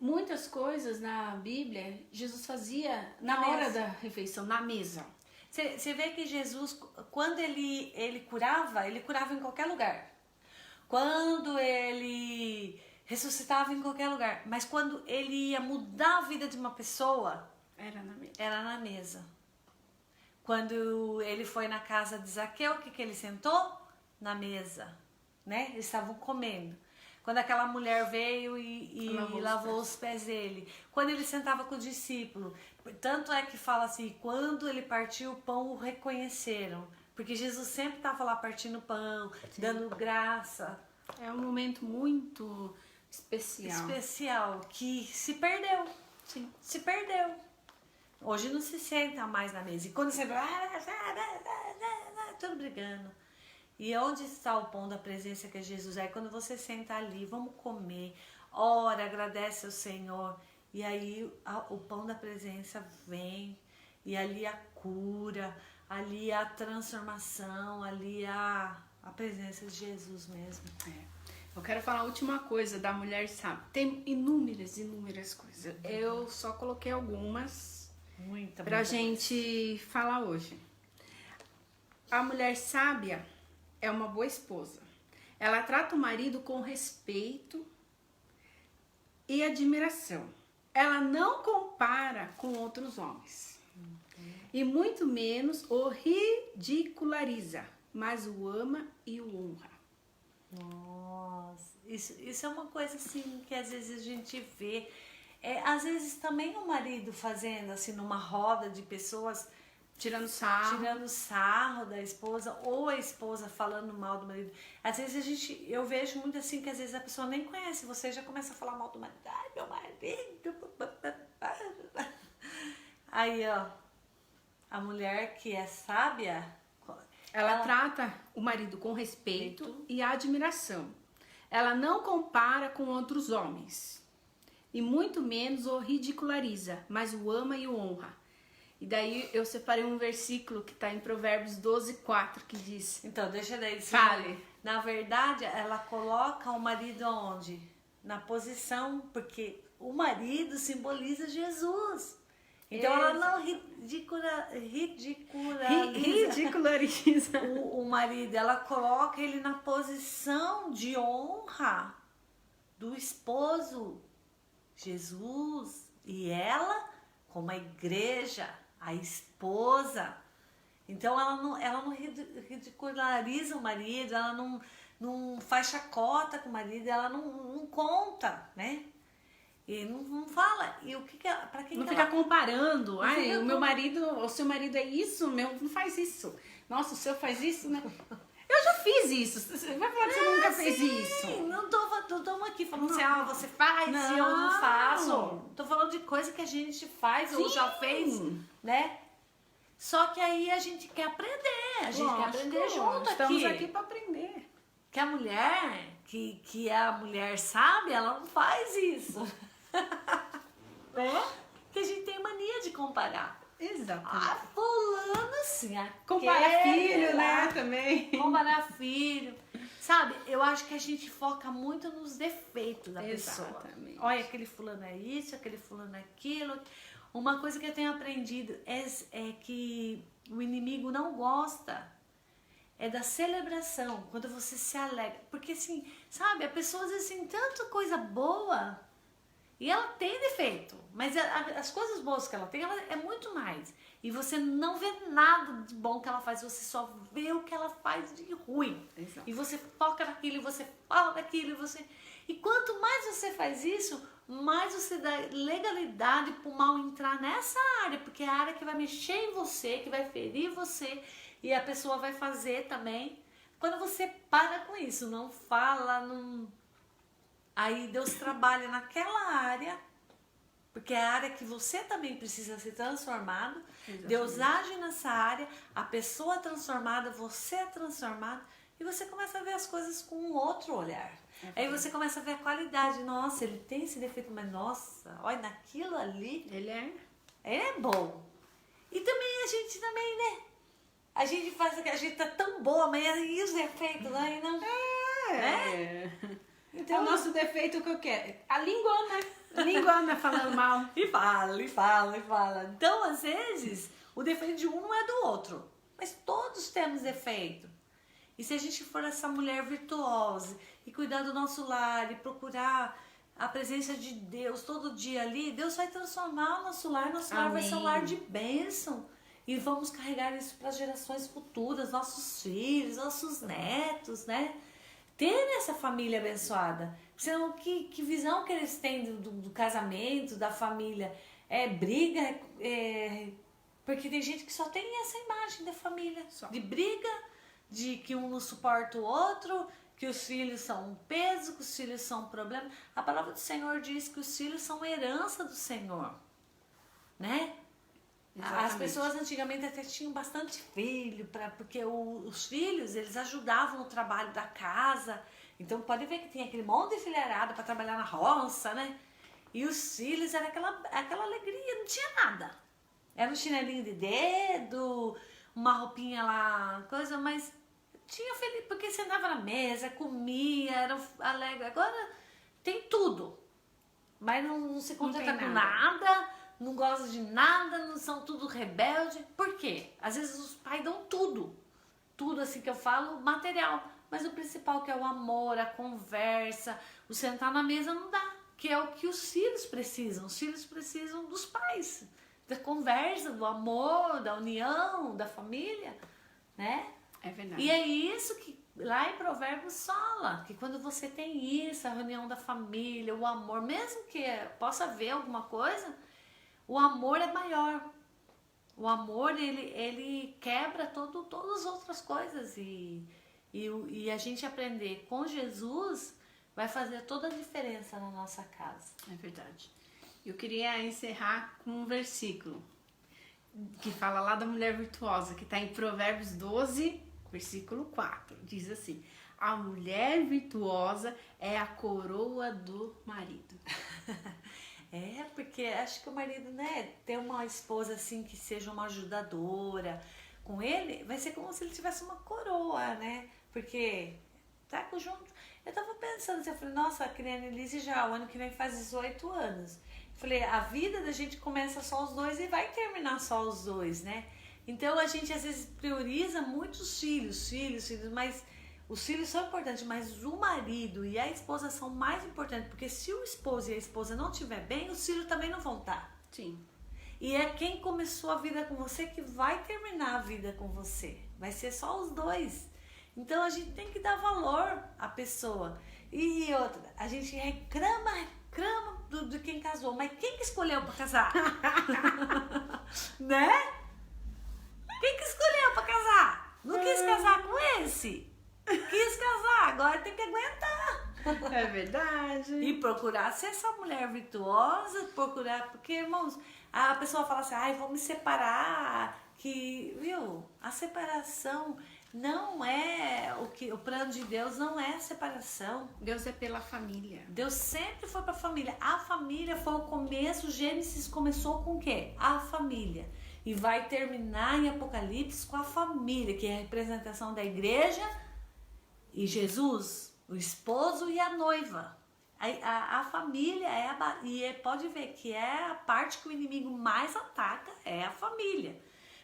muitas coisas na Bíblia, Jesus fazia na hora da refeição, na mesa. Você vê que Jesus, quando ele curava em qualquer lugar. Quando ele ressuscitava em qualquer lugar. Mas quando ele ia mudar a vida de uma pessoa, Era na mesa. era na mesa. Quando ele foi na casa de Zaqueu, o que ele sentou? Na mesa, né? Eles estavam comendo. Quando aquela mulher veio e lavou os pés dele. Quando ele sentava com o discípulo. Tanto é que fala assim, quando ele partiu o pão, o reconheceram. Porque Jesus sempre estava lá partindo pão, sim, dando graça. É um momento muito especial. Especial, que se perdeu. Sim. Se perdeu. Hoje não se senta mais na mesa. E quando você vai, tudo brigando. E onde está o pão da presença que é Jesus? É quando você senta ali, vamos comer, ora, agradece ao Senhor. E aí o pão da presença vem. E ali a cura, ali a transformação, ali a presença de Jesus mesmo. Eu quero falar a última coisa da mulher sábia. Tem inúmeras coisas. Eu só coloquei algumas pra gente falar hoje. A mulher sábia é uma boa esposa. Ela trata o marido com respeito e admiração. Ela não compara com outros homens. E muito menos o ridiculariza, mas o ama e o honra. Nossa, isso é uma coisa assim que às vezes a gente vê. Às vezes também o marido fazendo assim numa roda de pessoas tirando sarro da esposa, ou a esposa falando mal do marido. Às vezes eu vejo muito assim que às vezes a pessoa nem conhece você, já começa a falar mal do marido. Ai, meu marido. Aí, ó, a mulher que é sábia, ela trata o marido com respeito e admiração. Ela não compara com outros homens. E muito menos o ridiculariza, mas o ama e o honra. E daí eu separei um versículo que está em Provérbios 12:4, que diz... Então, deixa daí. Fale. Na verdade, ela coloca o marido onde? Na posição, porque o marido simboliza Jesus. Então ela não ridiculariza o marido, ela coloca ele na posição de honra do esposo, Jesus, e ela como a igreja, a esposa. Então ela não ridiculariza o marido, ela não faz chacota com o marido, ela não conta, né? E não fala. E o que ela, pra que Não que fica ela... comparando. Ai, fica o meu marido, o seu marido é isso, o meu não faz isso. Nossa, o seu faz isso, né? Eu já fiz isso. Você vai falar que você nunca fez isso. Não tô aqui falando assim, você faz e eu não faço. Tô falando de coisa que a gente faz ou já fez, né? Só que aí a gente quer aprender. A gente quer aprender junto Estamos aqui para aprender. Que a mulher, que a mulher sabe, ela não faz isso. Né? Que a gente tem mania de comparar. Exatamente. Fulano assim, comparar filho, né, também. Comparar filho. Sabe, eu acho que a gente foca muito nos defeitos da pessoa. Olha, aquele fulano é isso, aquele fulano é aquilo. Uma coisa que eu tenho aprendido é que o inimigo não gosta da celebração, quando você se alegra. Porque assim, sabe, a pessoa às vezes tem tanta coisa boa e ela tem defeito, mas as coisas boas que ela tem, ela é muito mais. E você não vê nada de bom que ela faz, você só vê o que ela faz de ruim. Exato. E você foca naquilo, e você fala daquilo, e quanto mais você faz isso, mais você dá legalidade para o mal entrar nessa área, porque é a área que vai mexer em você, que vai ferir você, e a pessoa vai fazer também. Quando você para com isso, não fala, não... Aí Deus trabalha naquela área, porque é a área que você também precisa ser transformado. Exatamente. Deus age nessa área, a pessoa é transformada, você é transformado, e você começa a ver as coisas com um outro olhar. Aí você começa a ver a qualidade. Nossa, ele tem esse defeito, mas nossa, olha, naquilo ali... Ele é bom. E também a gente também, né? A gente faz o que a gente tá tão boa, mas e os defeitos aí, não? Então, é o nosso defeito que eu quero. A linguana falando mal. E fala. Então, às vezes, o defeito de um não é do outro. Mas todos temos defeito. E se a gente for essa mulher virtuosa e cuidar do nosso lar e procurar a presença de Deus todo dia ali, Deus vai transformar o nosso lar. Nosso lar vai ser um lar de bênção. E vamos carregar isso para as gerações futuras, nossos filhos, nossos netos, né? Ter essa família abençoada. Senão, que visão que eles têm do casamento, da família? Briga, porque tem gente que só tem essa imagem da família. De briga, de que um não suporta o outro, que os filhos são um peso, que os filhos são um problema. A palavra do Senhor diz que os filhos são herança do Senhor, né? Exatamente. As pessoas antigamente até tinham bastante filho, porque os filhos, eles ajudavam no trabalho da casa. Então pode ver que tem aquele monte de filharada para trabalhar na roça, né? E os filhos, era aquela alegria, não tinha nada. Era um chinelinho de dedo, uma roupinha lá, coisa, mas tinha feliz, porque você andava na mesa, comia, era alegre. Agora tem tudo, mas não se contenta com nada. Não gostam de nada, não são tudo rebelde. Por quê? Às vezes os pais dão tudo. Tudo assim que eu falo, material. Mas o principal que é o amor, a conversa, o sentar na mesa não dá. Que é o que os filhos precisam. Os filhos precisam dos pais. Da conversa, do amor, da união, da família, né? É verdade. E é isso que lá em Provérbios fala. Que quando você tem isso, a reunião da família, o amor, mesmo que possa haver alguma coisa... O amor é maior. O amor, ele quebra todas as outras coisas. E a gente aprender com Jesus vai fazer toda a diferença na nossa casa. É verdade. Eu queria encerrar com um versículo que fala lá da mulher virtuosa, que está em Provérbios 12, versículo 4. Diz assim: a mulher virtuosa é a coroa do marido. Porque acho que o marido, né, ter uma esposa assim que seja uma ajudadora com ele, vai ser como se ele tivesse uma coroa, né? Porque tá junto. Eu tava pensando assim, eu falei, nossa, a Criane Elise já o ano que vem faz 18 anos. Eu falei, a vida da gente começa só os dois e vai terminar só os dois, né? Então a gente às vezes prioriza muito os filhos, mas os filhos são importantes, mas o marido e a esposa são mais importantes, porque se o esposo e a esposa não estiver bem, os filhos também não vão estar. Sim. E é quem começou a vida com você que vai terminar a vida com você. Vai ser só os dois. Então a gente tem que dar valor à pessoa. E outra, a gente reclama de quem casou, mas quem que escolheu para casar? Né? Quem que escolheu para casar? Não quis casar com esse? Quis casar, agora tem que aguentar. É verdade. E procurar ser essa mulher virtuosa, procurar, porque, irmãos, a pessoa fala assim, ai, vou me separar, que, viu, a separação não é o plano de Deus não é separação. Deus é pela família. Deus sempre foi para a família. A família foi o começo, Gênesis começou com o quê? A família. E vai terminar em Apocalipse com a família, que é a representação da igreja e Jesus, o esposo e a noiva. A família pode ver que é a parte que o inimigo mais ataca, é a família.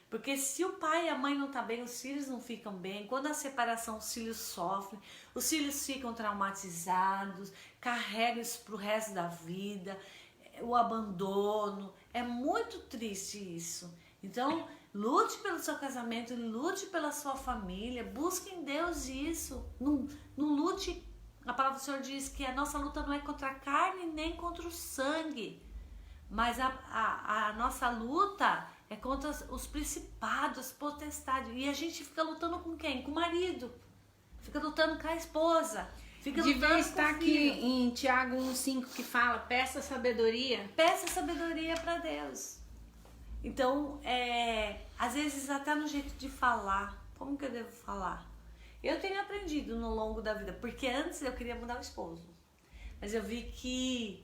Porque se o pai e a mãe não estão bem, os filhos não ficam bem. Quando a separação, os filhos sofrem, os filhos ficam traumatizados, carregam isso para o resto da vida, o abandono. É muito triste isso. Então, lute pelo seu casamento, lute pela sua família, busque em Deus isso. Não lute. A palavra do Senhor diz que a nossa luta não é contra a carne nem contra o sangue, mas a nossa luta é contra os principados, as potestades. E a gente fica lutando com quem? Com o marido. Fica lutando com a esposa. Devia estar aqui em Tiago 1,5 que fala, peça sabedoria. Peça sabedoria para Deus. Então, às vezes até no jeito de falar. Como que eu devo falar? Eu tenho aprendido no longo da vida, porque antes eu queria mudar o esposo. Mas eu vi que...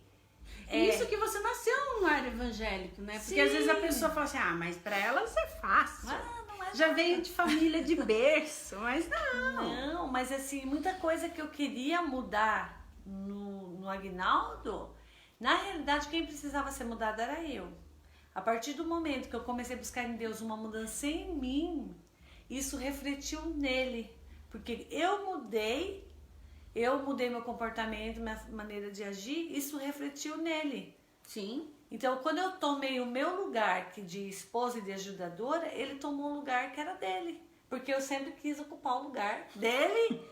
Isso que você nasceu num lar evangélico, né? Porque Sim. Às vezes a pessoa fala assim, mas pra elas é fácil. Não é Já veio de família de berço, mas não. Não, mas assim, muita coisa que eu queria mudar no Aguinaldo, na realidade quem precisava ser mudado era eu. A partir do momento que eu comecei a buscar em Deus uma mudança em mim, isso refletiu nele. Porque eu mudei meu comportamento, minha maneira de agir, isso refletiu nele. Sim. Então, quando eu tomei o meu lugar de esposa e de ajudadora, ele tomou um lugar que era dele. Porque eu sempre quis ocupar o lugar dele,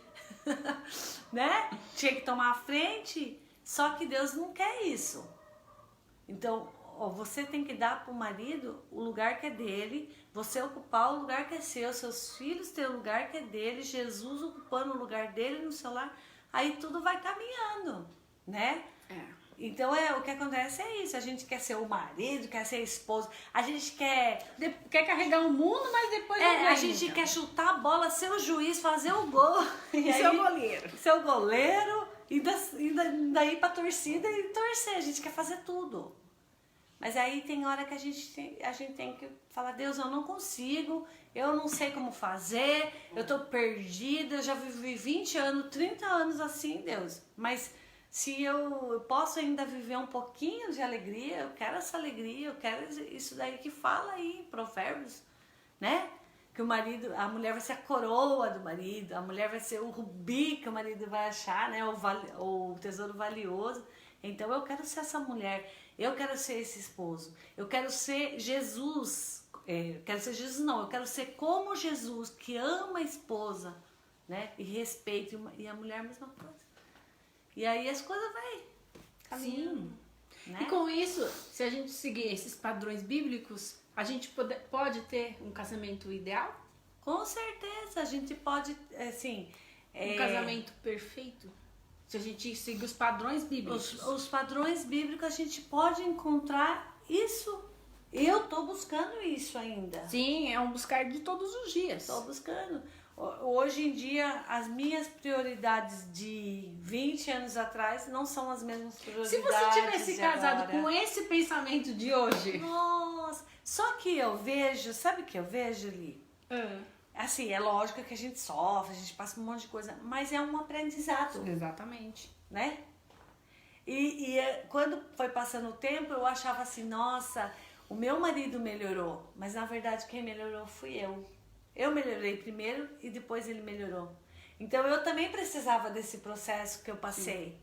né? Tinha que tomar a frente, só que Deus não quer isso. Então, você tem que dar para o marido o lugar que é dele, você ocupar o lugar que é seu, seus filhos ter o lugar que é dele, Jesus ocupando o lugar dele no seu lar, aí tudo vai caminhando, né? Então o que acontece é isso, a gente quer ser o marido, quer ser a esposa, a gente quer carregar o mundo, mas depois a gente quer chutar a bola, ser o juiz, fazer o gol. E ser o goleiro. Ser o goleiro, e daí pra torcida e torcer, a gente quer fazer tudo. Mas aí tem hora que a gente tem que falar, Deus, eu não consigo, eu não sei como fazer, eu tô perdida, eu já vivi 20 anos, 30 anos assim, Deus. Mas se eu posso ainda viver um pouquinho de alegria, eu quero essa alegria, eu quero isso daí que fala aí em Provérbios, né? Que a mulher vai ser a coroa do marido, a mulher vai ser o rubi que o marido vai achar, né? O tesouro valioso. Então eu quero ser essa mulher, eu quero ser esse esposo, eu quero ser Jesus, eu quero ser como Jesus, que ama a esposa, né? E respeita, e a mulher a mesma coisa. E aí as coisas vai caminhando. Sim. Né? E com isso, se a gente seguir esses padrões bíblicos, a gente pode ter um casamento ideal? Com certeza, a gente pode, assim... Um casamento perfeito? Se a gente seguir os padrões bíblicos. Os padrões bíblicos, a gente pode encontrar isso. Eu estou buscando isso ainda. Sim, é um buscar de todos os dias. Estou buscando. Hoje em dia, as minhas prioridades de 20 anos atrás não são as mesmas prioridades. Se você tivesse casado agora com esse pensamento de hoje... Nossa! Só que eu vejo, sabe o que eu vejo, Li? Assim, é lógico que a gente sofre, a gente passa um monte de coisa, mas é um aprendizado. Exatamente. Né? E quando foi passando o tempo, eu achava assim, nossa, o meu marido melhorou, mas na verdade quem melhorou fui eu. Eu melhorei primeiro e depois ele melhorou. Então eu também precisava desse processo que eu passei. Sim.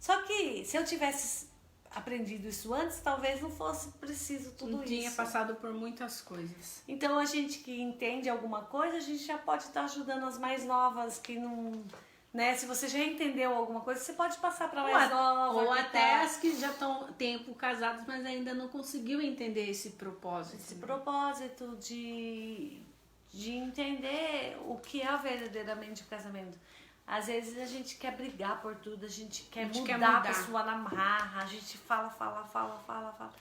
Só que se eu tivesse aprendido isso antes, talvez não fosse preciso tudo Não isso. tinha passado por muitas coisas. Então a gente que entende alguma coisa, a gente já pode estar ajudando as mais novas que não, né? Se você já entendeu alguma coisa, você pode passar para mais nova. Ou que até tá- as que já estão tempo casadas, mas ainda não conseguiu entender esse propósito. esse propósito de entender o que é verdadeiramente o casamento. Às vezes a gente quer brigar por tudo, a gente quer mudar a pessoa na marra, a gente fala.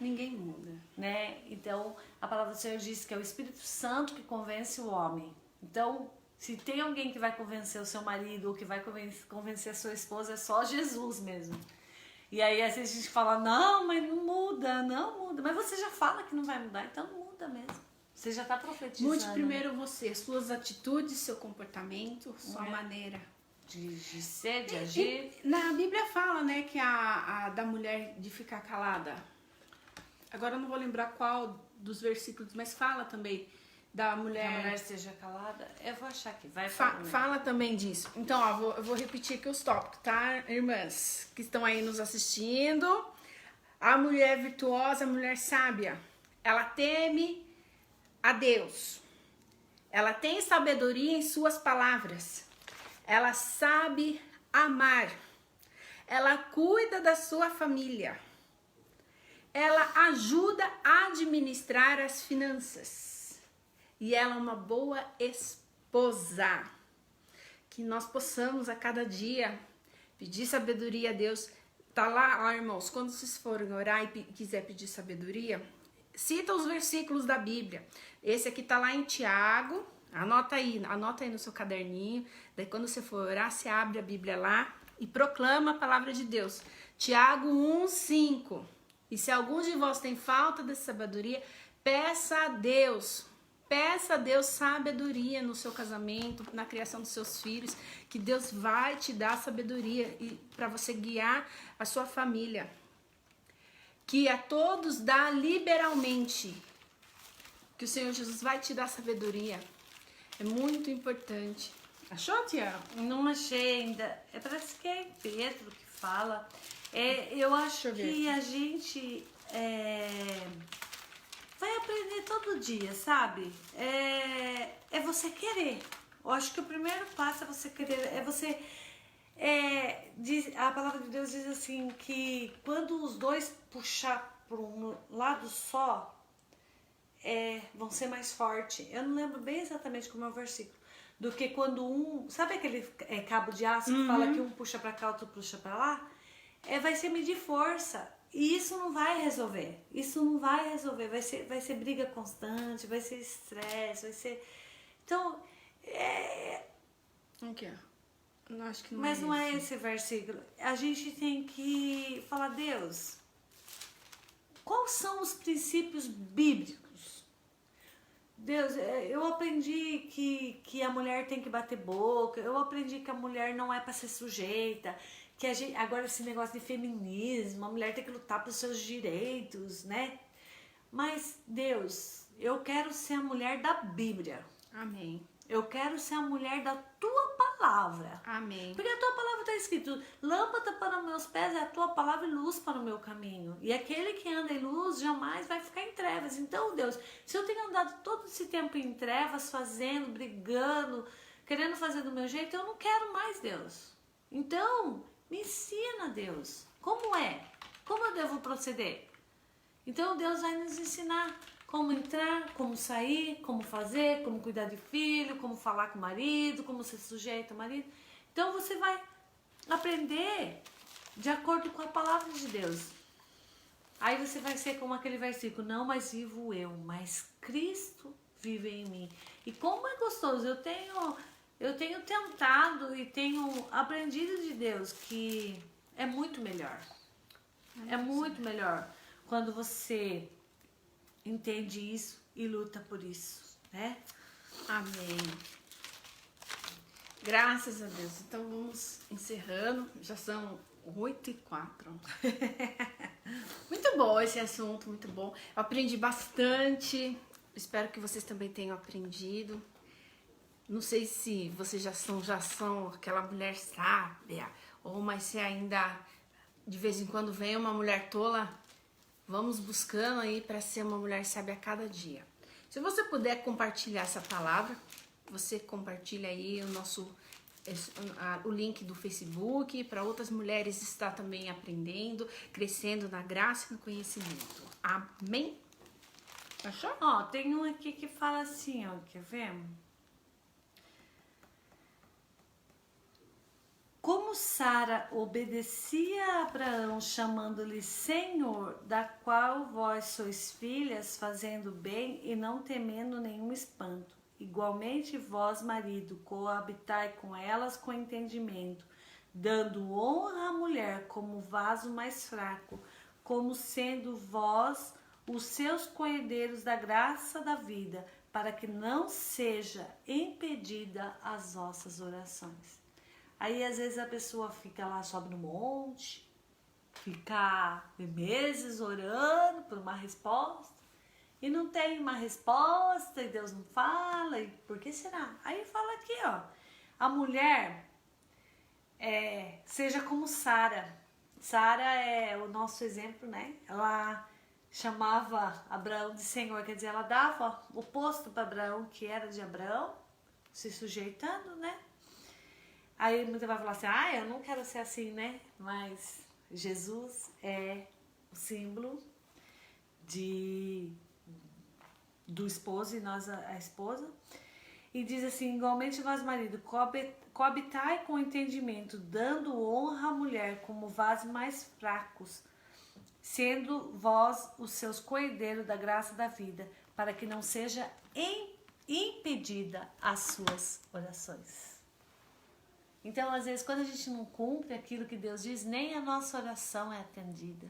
Ninguém muda. Né? Então, a palavra do Senhor diz que é o Espírito Santo que convence o homem. Então, se tem alguém que vai convencer o seu marido ou que vai convencer a sua esposa, é só Jesus mesmo. E aí, às vezes a gente fala, não, mas não muda. Mas você já fala que não vai mudar, então não muda mesmo. Você já está profetizando. Mude primeiro você, suas atitudes, seu comportamento, sua maneira. De ser, de agir. Na Bíblia fala, né, que a da mulher de ficar calada. Agora eu não vou lembrar qual dos versículos, mas fala também da mulher. Que a mulher esteja calada. Eu vou achar que vai Fala também disso. Então, ó, eu vou repetir aqui os tópicos, tá, irmãs que estão aí nos assistindo? A mulher virtuosa, a mulher sábia, ela teme a Deus. Ela tem sabedoria em suas palavras. Ela sabe amar. Ela cuida da sua família. Ela ajuda a administrar as finanças. E ela é uma boa esposa. Que nós possamos a cada dia pedir sabedoria a Deus. Tá lá, ó, irmãos, quando vocês forem orar e quiser pedir sabedoria, cita os versículos da Bíblia. Esse aqui tá lá em Tiago. Anota aí no seu caderninho. Daí quando você for orar, você abre a Bíblia lá e proclama a palavra de Deus. Tiago 1:5. E se alguns de vós tem falta de sabedoria, peça a Deus sabedoria no seu casamento, na criação dos seus filhos, que Deus vai te dar sabedoria para você guiar a sua família. Que a todos dá liberalmente. Que o Senhor Jesus vai te dar sabedoria. É muito importante. Achou, Tia? Não achei ainda. Parece que é Pedro que fala. Eu acho que a gente vai aprender todo dia, sabe? É você querer. Eu acho que o primeiro passo é você querer. A palavra de Deus diz assim que quando os dois puxar por um lado só, vão ser mais fortes. Eu não lembro bem exatamente como é o versículo. Do que quando um... Sabe aquele cabo de aço que fala que um puxa pra cá, outro puxa pra lá? Vai ser medir força. E isso não vai resolver. Vai ser briga constante, vai ser estresse, vai ser... Então, Aqui, ó. Não, acho que não mas é não é esse. esse versículo. A gente tem que falar, Deus, quais são os princípios bíblicos? Deus, eu aprendi que a mulher tem que bater boca, eu aprendi que a mulher não é para ser sujeita, que a gente, agora esse negócio de feminismo, a mulher tem que lutar pelos seus direitos, né? Mas, Deus, eu quero ser a mulher da Bíblia. Amém. Eu quero ser a mulher da tua palavra. Amém. Porque a tua palavra está escrito, lâmpada para os meus pés é a tua palavra e luz para o meu caminho. E aquele que anda em luz jamais vai ficar em trevas. Então, Deus, se eu tenho andado todo esse tempo em trevas, fazendo, brigando, querendo fazer do meu jeito, eu não quero mais, Deus. Então, me ensina, Deus. Como é? Como eu devo proceder? Então, Deus vai nos ensinar como entrar, como sair, como fazer, como cuidar de filho, como falar com o marido, como ser sujeito ao marido. Então você vai aprender de acordo com a palavra de Deus. Aí você vai ser como aquele versículo, não mais vivo eu, mas Cristo vive em mim. E como é gostoso, eu tenho tentado e tenho aprendido de Deus que é muito melhor. É muito melhor quando você entende isso e luta por isso, né? Amém. Graças a Deus. Então vamos encerrando. Já são 8h04. Muito bom esse assunto, muito bom. Eu aprendi bastante. Espero que vocês também tenham aprendido. Não sei se vocês já são aquela mulher sábia, ou mas se ainda de vez em quando vem uma mulher tola, vamos buscando aí para ser uma mulher sábia a cada dia. Se você puder compartilhar essa palavra, você compartilha aí o link do Facebook para outras mulheres estar também aprendendo, crescendo na graça e no conhecimento. Amém? Achou? Ó, tem um aqui que fala assim, ó, quer ver? Como Sara obedecia a Abraão, chamando-lhe Senhor, da qual vós sois filhas, fazendo bem e não temendo nenhum espanto. Igualmente vós, marido, coabitai com elas com entendimento, dando honra à mulher como vaso mais fraco, como sendo vós os seus coerdeiros da graça da vida, para que não seja impedida as vossas orações. Aí às vezes a pessoa fica lá, sobe no monte, fica meses orando por uma resposta, e não tem uma resposta, e Deus não fala, e por que será? Aí fala aqui, ó, a mulher seja como Sara. Sara é o nosso exemplo, né? Ela chamava Abraão de Senhor, quer dizer, ela dava o posto para Abraão, que era de Abraão, se sujeitando, né? Aí muita vai falar assim, eu não quero ser assim, né? Mas Jesus é o símbolo do esposo e nós a esposa. E diz assim, igualmente vós, marido, coabitai com entendimento, dando honra à mulher como vasos mais fracos, sendo vós os seus coerdeiros da graça da vida, para que não seja impedida as suas orações. Então, às vezes, quando a gente não cumpre aquilo que Deus diz, nem a nossa oração é atendida.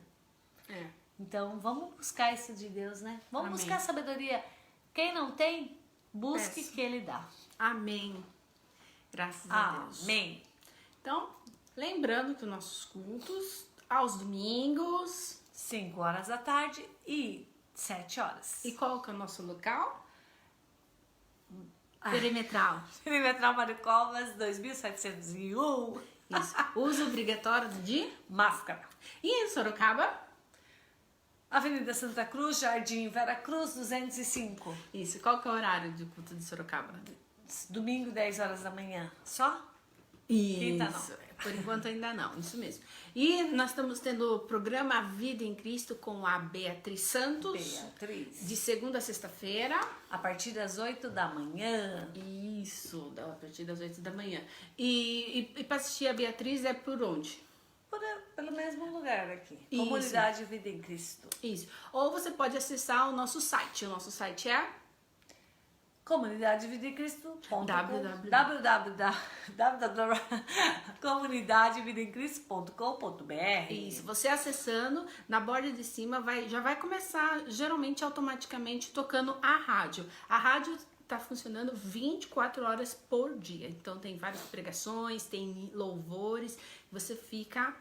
Então, vamos buscar isso de Deus, né? Vamos buscar sabedoria. Quem não tem, busque que Ele dá. Amém. Graças a Deus. Amém. Então, lembrando que os nossos cultos, aos domingos, 5 horas da tarde e 7 horas. E qual que é o nosso local? Perimetral. Perimetral Maricomas 2701. Isso. Uso obrigatório de máscara. E em Sorocaba? Avenida Santa Cruz, Jardim Vera Cruz 205. Isso. Qual que é o horário de culto de Sorocaba? Domingo, 10 horas da manhã. Só? Isso. Quinta não. Por enquanto ainda não, isso mesmo. E nós estamos tendo o programa Vida em Cristo com a Beatriz Santos. De segunda a sexta-feira. A partir das 8 da manhã. Isso, a partir das 8 da manhã. E para assistir a Beatriz é por onde? Pelo mesmo lugar aqui. Isso. Comunidade Vida em Cristo. Isso. Ou você pode acessar o nosso site. O nosso site é comunidadevidaemcristo.com www.comunidadevidaemcristo.com.br. Isso, você acessando, na borda de cima já vai começar, geralmente, automaticamente, tocando a rádio. A rádio tá funcionando 24 horas por dia. Então tem várias pregações, tem louvores, você fica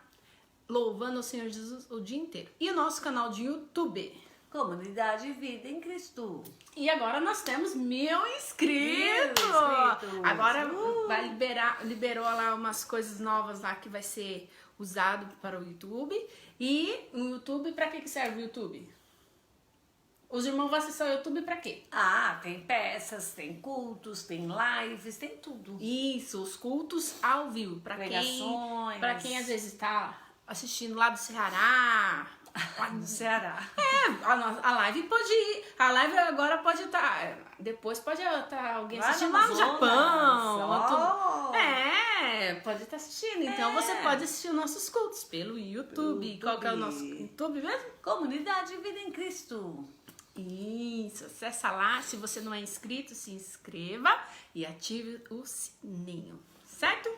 louvando o Senhor Jesus o dia inteiro. E o nosso canal de YouTube, Comunidade Vida em Cristo. E agora nós temos 1000 inscritos. Agora liberou lá umas coisas novas lá que vai ser usado para o YouTube. E o YouTube, para que serve o YouTube? Os irmãos vão acessar o YouTube para quê? Tem peças, tem cultos, tem lives, tem tudo. Isso, os cultos ao vivo. Para quem às vezes está assistindo lá do Ceará. No Ceará. A live pode ir. A live agora pode estar. Depois pode estar alguém assistindo lá no Japão. Pode estar assistindo. Então você pode assistir os nossos cultos pelo YouTube. Qual que é o nosso YouTube mesmo? Comunidade Vida em Cristo. Isso, acessa lá. Se você não é inscrito, se inscreva e ative o sininho. Certo?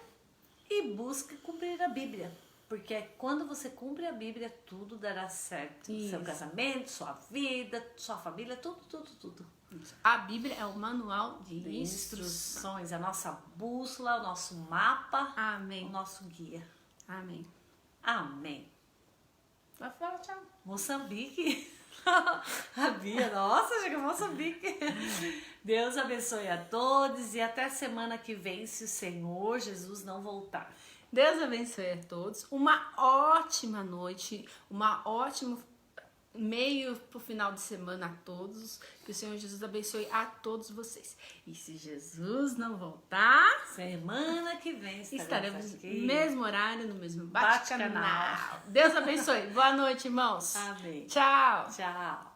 E busque cumprir a Bíblia. Porque quando você cumpre a Bíblia, tudo dará certo. Isso. Seu casamento, sua vida, sua família, tudo. Isso. A Bíblia é o manual de instruções, a nossa bússola, o nosso mapa, Amém. O nosso guia. Amém. Amém. Vai falar tchau. Moçambique. A Bia, nossa, chega Moçambique. Deus abençoe a todos e até semana que vem, se o Senhor Jesus não voltar. Deus abençoe a todos. Uma ótima noite, uma ótima meio pro final de semana a todos. Que o Senhor Jesus abençoe a todos vocês. E se Jesus não voltar, semana que vem estaremos no aqui. mesmo horário, no mesmo Bate-Canal. Deus abençoe. Boa noite, irmãos. Amém. Tchau. Tchau.